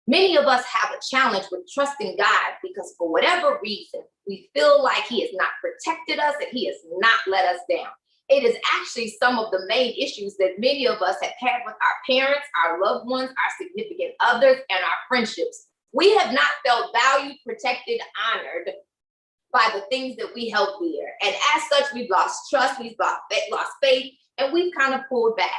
Many of us have a challenge with trusting God because for whatever reason, we feel like he has not protected us and he has not let us down. It is actually some of the main issues that many of us have had with our parents, our loved ones, our significant others, and our friendships. We have not felt valued, protected, honored by the things that we held dear. And as such, we've lost trust, we've lost faith, and we've kind of pulled back.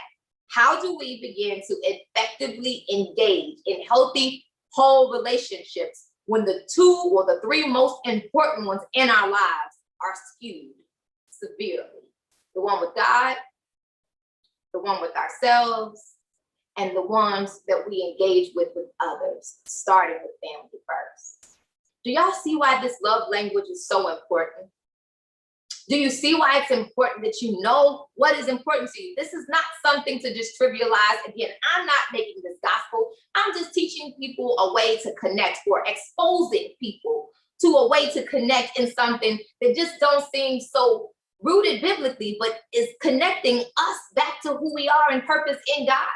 How do we begin to effectively engage in healthy, whole relationships when the two or the three most important ones in our lives are skewed severely? The one with God, the one with ourselves, and the ones that we engage with others, starting with family first. Do y'all see why this love language is so important? Do you see why it's important that you know what is important to you? This is not something to just trivialize. Again, I'm not making this gospel. I'm just teaching people a way to connect, or exposing people to a way to connect in something that just don't seem so rooted biblically, but is connecting us back to who we are in purpose in God.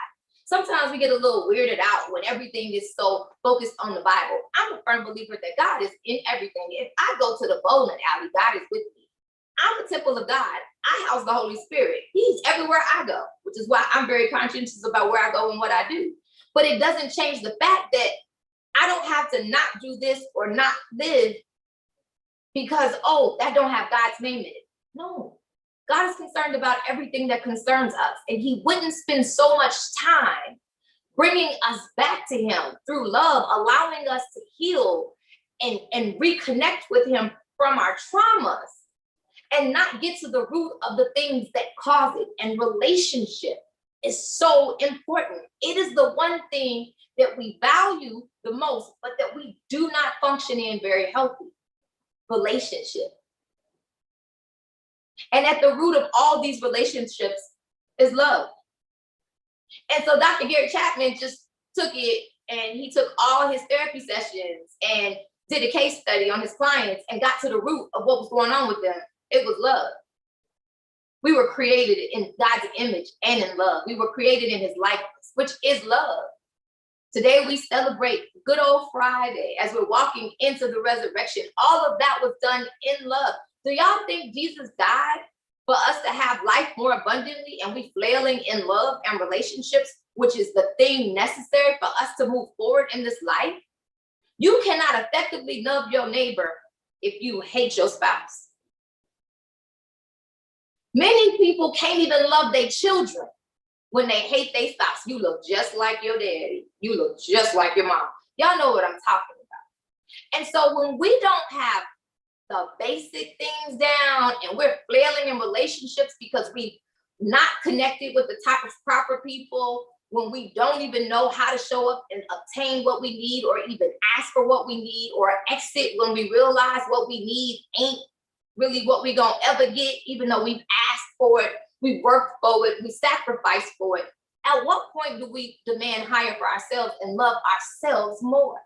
Sometimes we get a little weirded out when everything is so focused on the Bible. I'm a firm believer that God is in everything. If I go to the bowling alley, God is with me. I'm a temple of God. I house the Holy Spirit. He's everywhere I go, which is why I'm very conscientious about where I go and what I do. But it doesn't change the fact that I don't have to not do this or not live because, oh, that don't have God's name in it. No, God is concerned about everything that concerns us. And he wouldn't spend so much time bringing us back to him through love, allowing us to heal and reconnect with him from our traumas, and not get to the root of the things that cause it. And relationship is so important. It is the one thing that we value the most, but that we do not function in very healthy. Relationship. And at the root of all these relationships is love. And so Dr. Gary Chapman just took it, and he took all his therapy sessions and did a case study on his clients and got to the root of what was going on with them. It was love. We were created in God's image and in love. We were created in his likeness, which is love. Today we celebrate Good Old Friday as we're walking into the resurrection. All of that was done in love. Do y'all think Jesus died for us to have life more abundantly, and we flailing in love and relationships, which is the thing necessary for us to move forward in this life? You cannot effectively love your neighbor if you hate your spouse. Many people can't even love their children when they hate their spouse. You look just like your daddy. You look just like your mom. Y'all know what I'm talking about. And so when we don't have the basic things down and we're flailing in relationships because we've not connected with the type of proper people, when we don't even know how to show up and obtain what we need, or even ask for what we need, or exit when we realize what we need ain't really what we gonna ever get, even though we've asked for it, we worked for it, we sacrificed for it. At what point do we demand higher for ourselves and love ourselves more?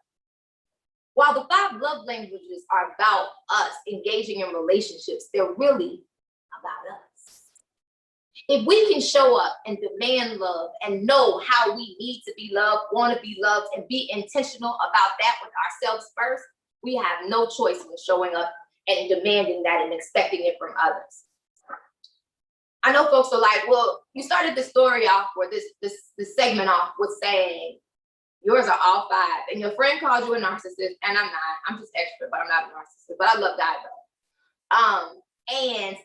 While the 5 love languages are about us engaging in relationships, they're really about us. If we can show up and demand love and know how we need to be loved, want to be loved, and be intentional about that with ourselves first, we have no choice when showing up and demanding that and expecting it from others. I know folks are like, well, you started this story off, or this segment off with saying, yours are all 5, and your friend called you a narcissist, and I'm not. I'm just extra, but I'm not a narcissist. But I love God though. And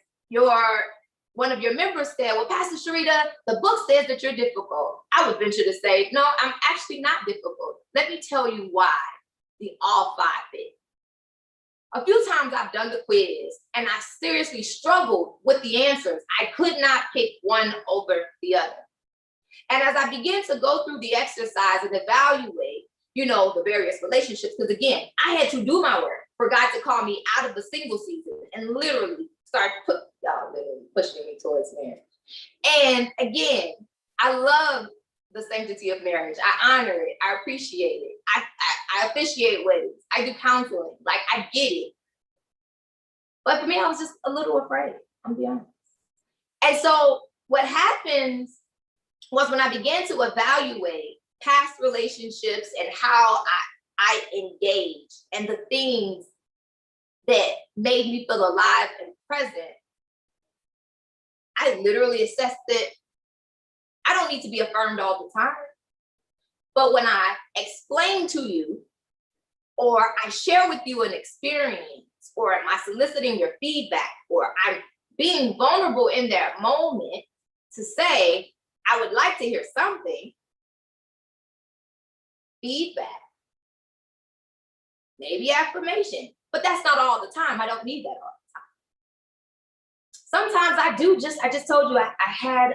one of your members said, well, Pastor Sharita, the book says that you're difficult. I would venture to say, no, I'm actually not difficult. Let me tell you why the all 5 fit. A few times I've done the quiz and I seriously struggled with the answers. I could not pick one over the other. And as I began to go through the exercise and evaluate, the various relationships, because again, I had to do my work for God to call me out of the single season and literally start pushing me towards marriage. And again, I love the sanctity of marriage. I honor it. I appreciate it. I officiate weddings. I do counseling. Like, I get it. But for me, I was just a little afraid. I'm being honest. And so what happens was when I began to evaluate past relationships and how I engaged and the things that made me feel alive and present, I literally assessed that I don't need to be affirmed all the time. But when I explain to you, or I share with you an experience, or am I soliciting your feedback, or I'm being vulnerable in that moment to say, I would like to hear something, feedback, maybe affirmation, but that's not all the time. I don't need that all the time. Sometimes I just told you I had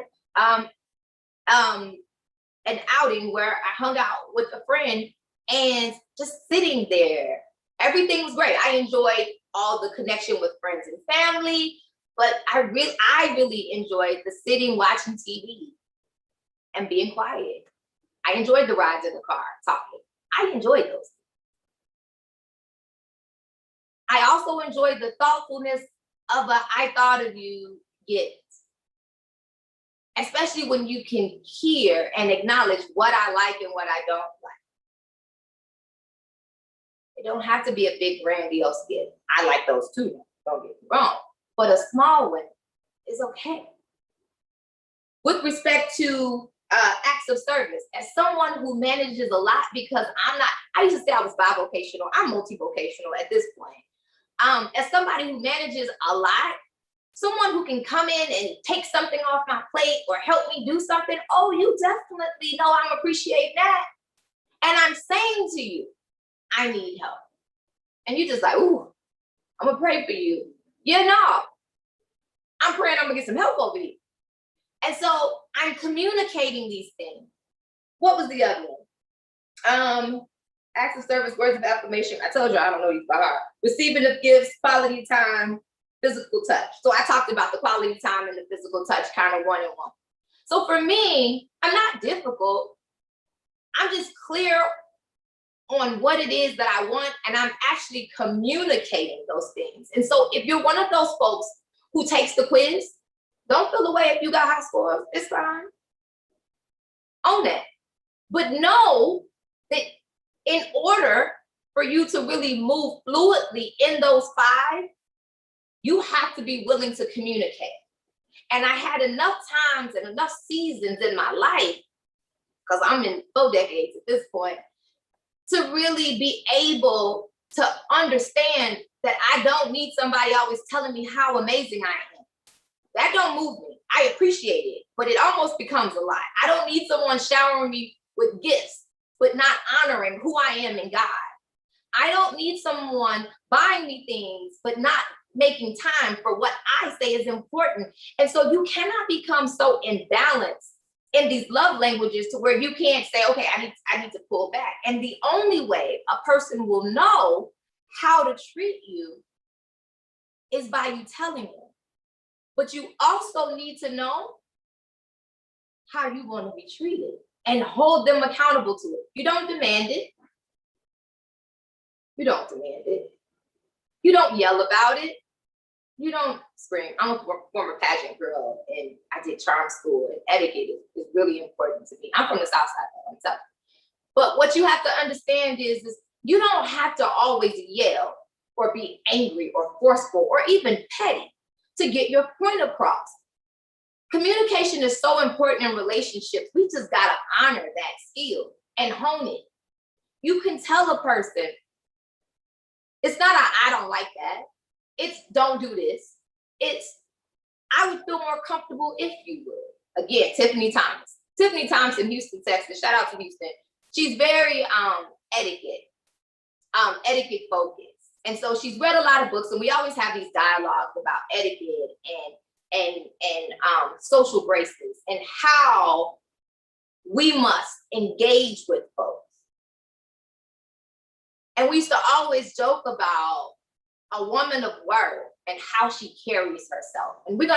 an outing where I hung out with a friend and just sitting there. Everything was great. I enjoyed all the connection with friends and family, but I really enjoyed the sitting, watching TV and being quiet. I enjoyed the rides in the car, talking. I enjoyed those. I also enjoyed the thoughtfulness of a I thought of you gift. Especially when you can hear and acknowledge what I like and what I don't like. It don't have to be a big grandiose gift. I like those too, don't get me wrong. But a small one is okay. With respect to acts of service, as someone who manages a lot, because I used to say I was bivocational, I'm multivocational at this point. As somebody who manages a lot, someone who can come in and take something off my plate or help me do something, oh, you definitely know I'm appreciating that. And I'm saying to you, I need help. And you just like, ooh, I'm gonna pray for you. Yeah, no, I'm praying I'm gonna get some help over here. And so I'm communicating these things. What was the other one? Acts of service, words of affirmation. I told you I don't know you by heart. Receiving of gifts, quality time, physical touch. So I talked about the quality time and the physical touch kind of one-on-one. So for me, I'm not difficult. I'm just clear on what it is that I want, and I'm actually communicating those things. And so if you're one of those folks who takes the quiz, don't feel away if you got high scores. It's fine. Own that. But know that in order for you to really move fluidly in those 5, you have to be willing to communicate. And I had enough times and enough seasons in my life, because I'm in 4 decades at this point, to really be able to understand that I don't need somebody always telling me how amazing I am. That don't move me. I appreciate it, but it almost becomes a lot. I don't need someone showering me with gifts, but not honoring who I am in God. I don't need someone buying me things, but not making time for what I say is important. And so you cannot become so imbalanced in these love languages to where you can't say, okay, I need to pull back. And the only way a person will know how to treat you is by you telling them. But you also need to know how you want to be treated and hold them accountable to it. You don't demand it. You don't demand it. You don't yell about it. You don't scream. I'm a former pageant girl, and I did charm school, and etiquette is really important to me. I'm from the South Side myself. But what you have to understand is you don't have to always yell or be angry or forceful or even petty to get your point across. Communication is so important in relationships. We just gotta honor that skill and hone it. You can tell a person, it's not I don't like that. It's don't do this. It's I would feel more comfortable if you would. Again, Tiffany Thomas. Tiffany Thomas in Houston, Texas. Shout out to Houston. She's very etiquette focused. And so she's read a lot of books, and we always have these dialogues about etiquette and social graces and how we must engage with folks. And we used to always joke about a woman of word and how she carries herself. And we're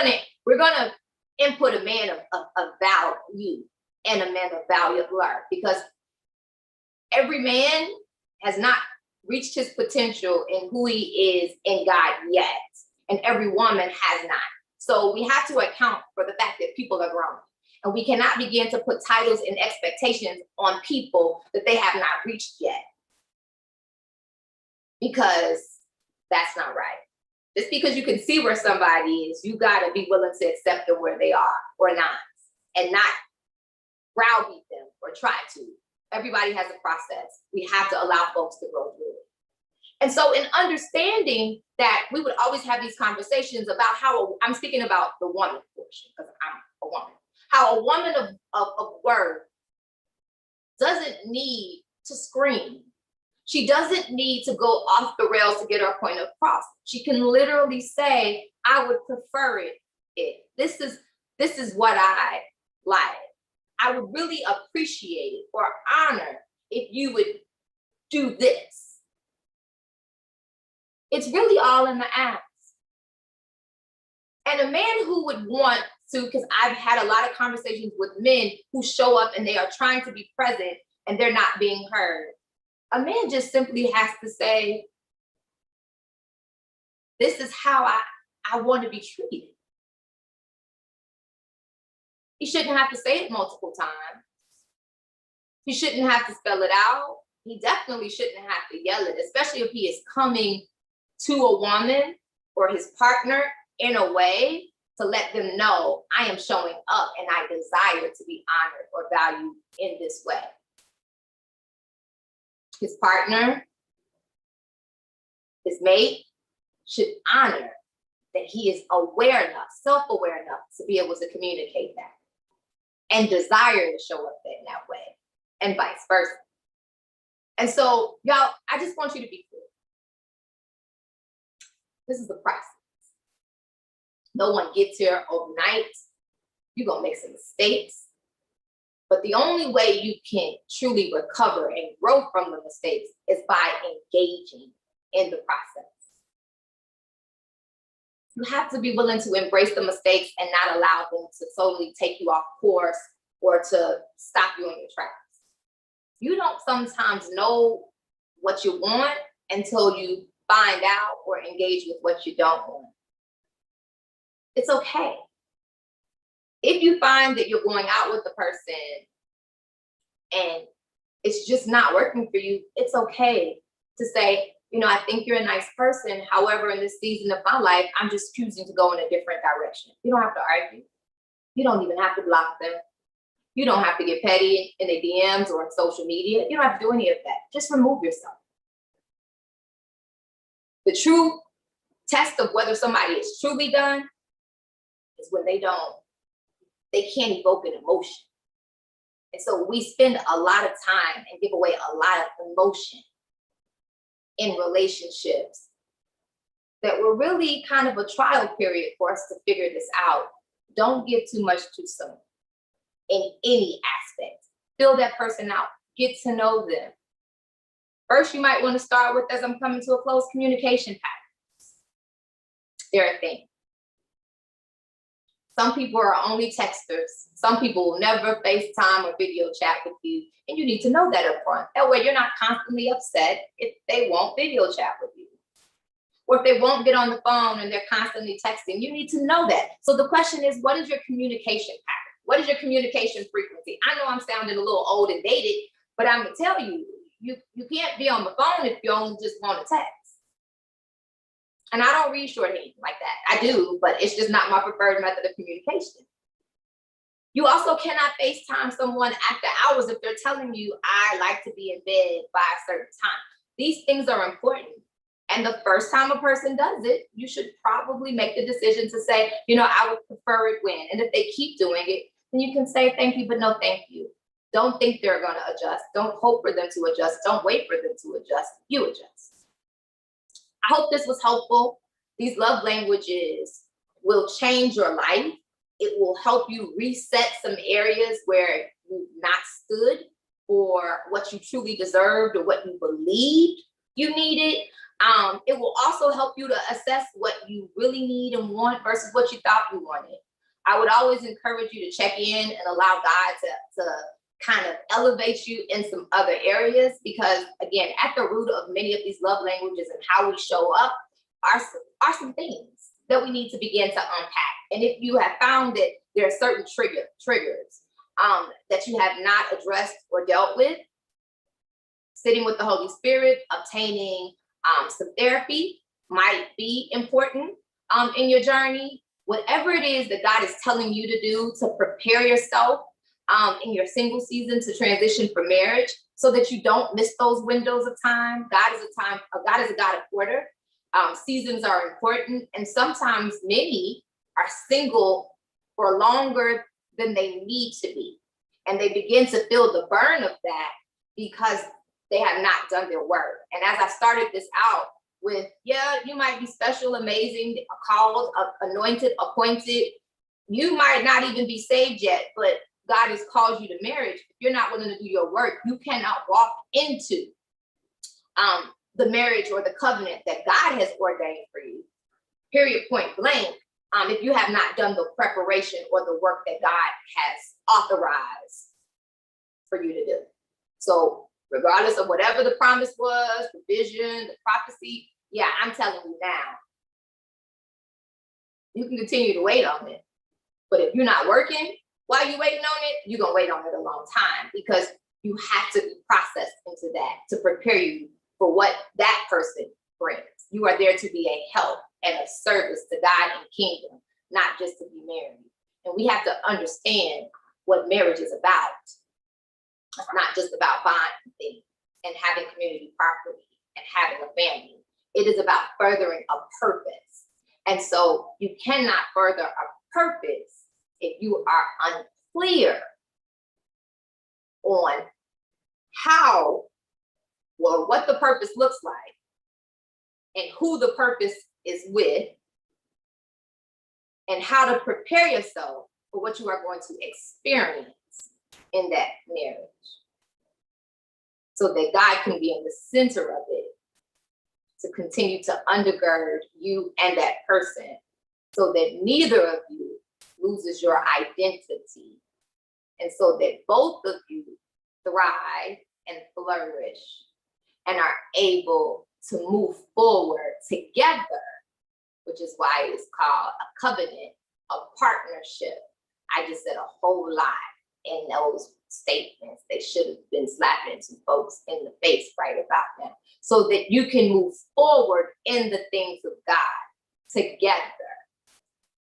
gonna input a man of value and a man of value because every man has not reached his potential in who he is in God yet, and every woman has not. So we have to account for the fact that people are growing, and we cannot begin to put titles and expectations on people that they have not reached yet, because that's not right. Just because you can see where somebody is, you gotta be willing to accept them where they are or not, and not browbeat them or try to. Everybody has a process. We have to allow folks to grow through it. And so in understanding that, we would always have these conversations about how, I'm speaking about the woman portion because I'm a woman, how a woman of word doesn't need to scream. She doesn't need to go off the rails to get her point across. She can literally say, I would prefer it. This is what I like. I would really appreciate it or honor if you would do this. It's really all in the ask. And a man who would want to, because I've had a lot of conversations with men who show up and they are trying to be present and they're not being heard. A man just simply has to say, this is how I want to be treated. He shouldn't have to say it multiple times. He shouldn't have to spell it out. He definitely shouldn't have to yell it, especially if he is coming to a woman or his partner in a way to let them know I am showing up and I desire to be honored or valued in this way. His partner, his mate should honor that he is aware enough, self-aware enough to be able to communicate that and desire to show up in that way, and vice versa. And so, y'all, I just want you to be clear. This is the process. No one gets here overnight. You're gonna make some mistakes. But the only way you can truly recover and grow from the mistakes is by engaging in the process. You have to be willing to embrace the mistakes and not allow them to totally take you off course or to stop you in your tracks. You don't sometimes know what you want until you find out or engage with what you don't want. It's okay. If you find that you're going out with the person and it's just not working for you, it's okay to say, you know, I think you're a nice person. However, in this season of my life, I'm just choosing to go in a different direction. You don't have to argue. You don't even have to block them. You don't have to get petty in their DMs or on social media. You don't have to do any of that. Just remove yourself. The true test of whether somebody is truly done is when they can't evoke an emotion. And so we spend a lot of time and give away a lot of emotion in relationships that were really kind of a trial period for us to figure this out. Don't give too much too soon in any aspect. Fill that person out, get to know them. First, you might want to start with, as I'm coming to a close, communication patterns. They're a thing. Some people are only texters. Some people will never FaceTime or video chat with you. And you need to know that up front. That way you're not constantly upset if they won't video chat with you. Or if they won't get on the phone and they're constantly texting, you need to know that. So the question is, what is your communication pattern? What is your communication frequency? I know I'm sounding a little old and dated, but I'm gonna tell you, you can't be on the phone if you only just want to text. And I don't read shorthand like that. I do, but it's just not my preferred method of communication. You also cannot FaceTime someone after hours if they're telling you, I like to be in bed by a certain time. These things are important. And the first time a person does it, you should probably make the decision to say, you know, I would prefer it when. And if they keep doing it, then you can say thank you, but no thank you. Don't think they're going to adjust. Don't hope for them to adjust. Don't wait for them to adjust. You adjust. I hope this was helpful. These love languages will change your life. It will help you reset some areas where you've not stood for what you truly deserved or what you believed you needed. It will also help you to assess what you really need and want versus what you thought you wanted. I would always encourage you to check in and allow God to kind of elevate you in some other areas, because again, at the root of many of these love languages and how we show up are some things that we need to begin to unpack. And if you have found that there are certain triggers that you have not addressed or dealt with, sitting with the Holy Spirit, obtaining some therapy might be important in your journey. Whatever it is that God is telling you to do to prepare yourself in your single season to transition for marriage, so that you don't miss those windows of time. God is a God of order. Seasons are important, and sometimes many are single for longer than they need to be, and they begin to feel the burn of that because they have not done their work. And as I started this out with, yeah, you might be special, amazing, called, anointed, appointed. You might not even be saved yet, but God has called you to marriage. If you're not willing to do your work, you cannot walk into the marriage or the covenant that God has ordained for you, period, point blank, if you have not done the preparation or the work that God has authorized for you to do. So regardless of whatever the promise was, the vision, the prophecy, yeah, I'm telling you now, you can continue to wait on it. But if you're not working while you're waiting on it, you're gonna wait on it a long time, because you have to be processed into that to prepare you for what that person brings. You are there to be a help and a service to God and kingdom, not just to be married. And we have to understand what marriage is about. It's not just about buying things and having community property and having a family. It is about furthering a purpose. And so you cannot further a purpose if you are unclear on how or what the purpose looks like and who the purpose is with, and how to prepare yourself for what you are going to experience in that marriage, so that God can be in the center of it, to continue to undergird you and that person, so that neither of you loses your identity, and so that both of you thrive and flourish and are able to move forward together, which is why it is called a covenant, a partnership. I just said a whole lot in those statements. They should have been slapping some folks in the face right about now, so that you can move forward in the things of God together.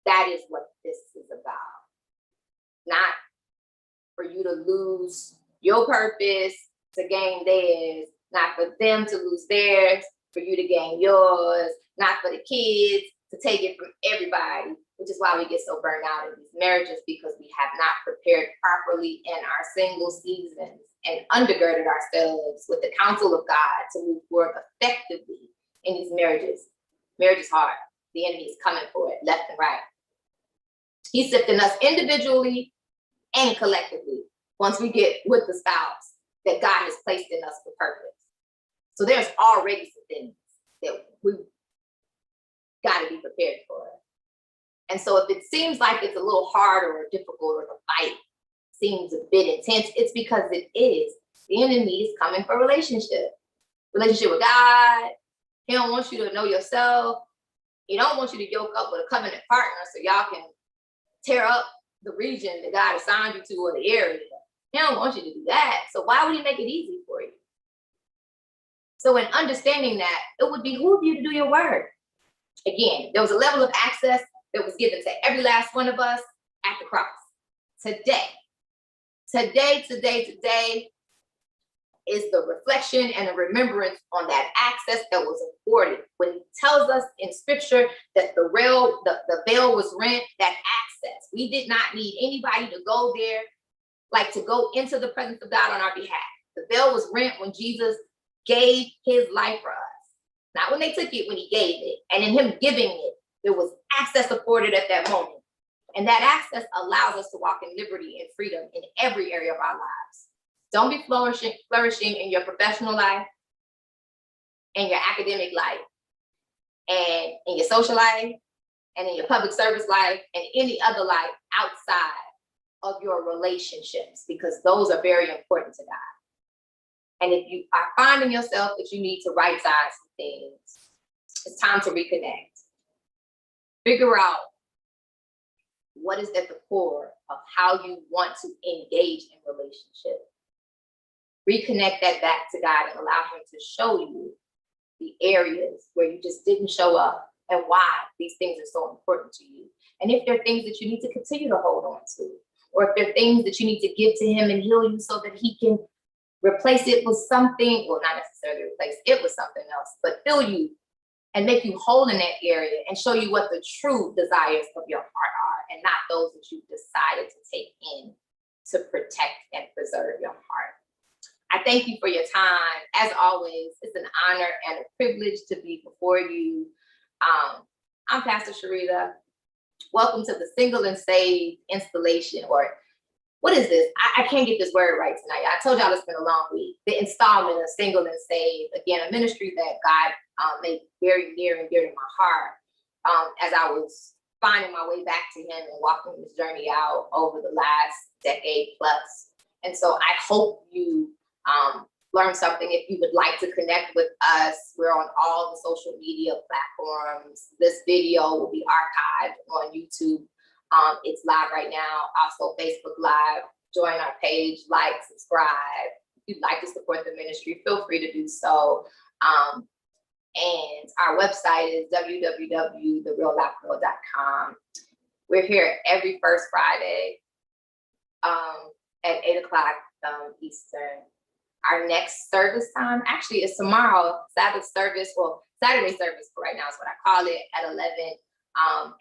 That is what this is about. Not for you to lose your purpose to gain theirs, not for them to lose theirs, for you to gain yours, not for the kids to take it from everybody, which is why we get so burnt out in these marriages, because we have not prepared properly in our single seasons and undergirded ourselves with the counsel of God to move forward effectively in these marriages. Marriage is hard. The enemy is coming for it left and right. He's sifting us individually and collectively once we get with the spouse that God has placed in us for purpose. So there's already some things that we've got to be prepared for. And And so if it seems like it's a little hard or difficult or the fight seems a bit intense, it's because it is. The enemy is coming for relationship with God. He don't want you to know yourself. He don't want you to yoke up with a covenant partner so y'all can tear up the region that God assigned you to or the area. He don't want you to do that. So why would he make it easy for you? So in understanding that, it would behoove you to do your work. Again, there was a level of access that was given to every last one of us at the cross. Today is the reflection and the remembrance on that access that was afforded. When he tells us in scripture that the veil was rent, that access, we did not need anybody to go there, like to go into the presence of God on our behalf. The veil was rent when Jesus gave his life for us. Not when they took it, when he gave it. And in him giving it, there was access afforded at that moment. And that access allows us to walk in liberty and freedom in every area of our lives. Don't be flourishing in your professional life, in your academic life, and in your social life, and in your public service life, and any other life outside of your relationships, because those are very important to God. And if you are finding yourself that you need to right-size some things, it's time to reconnect. Figure out what is at the core of how you want to engage in relationship. Reconnect that back to God and allow him to show you the areas where you just didn't show up and why these things are so important to you. And if there are things that you need to continue to hold on to, or if there are things that you need to give to him and heal you so that he can replace it with something, well, not necessarily replace it with something else, but fill you and make you whole in that area and show you what the true desires of your heart are and not those that you've decided to take in to protect and preserve your heart. I thank you for your time. As always, it's an honor and a privilege to be before you. I'm Pastor Sharita. Welcome to the Single and Saved installation, or what is this? I can't get this word right tonight. I told y'all it's been a long week. The installment of Single and Saved, again, a ministry that God made very near and dear to my heart as I was finding my way back to him and walking this journey out over the last decade plus. And so I hope you learn something. If you would like to connect with us, we're on all the social media platforms. This video will be archived on YouTube. It's live right now. Also Facebook Live. Join our page, like, subscribe. If you'd like to support the ministry, feel free to do so. And our website is www.thereallifegirl.com. We're here every first Friday at 8 o'clock Eastern. Our next service time actually is tomorrow, Saturday service for right now is what I call it, at 11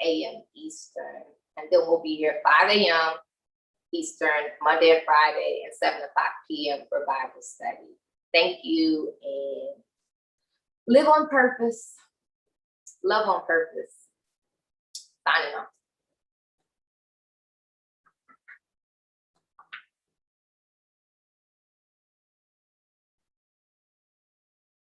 a.m. Eastern. And then we'll be here 5 a.m. Eastern, Monday and Friday, and 7 o'clock p.m. for Bible study. Thank you, and live on purpose, love on purpose,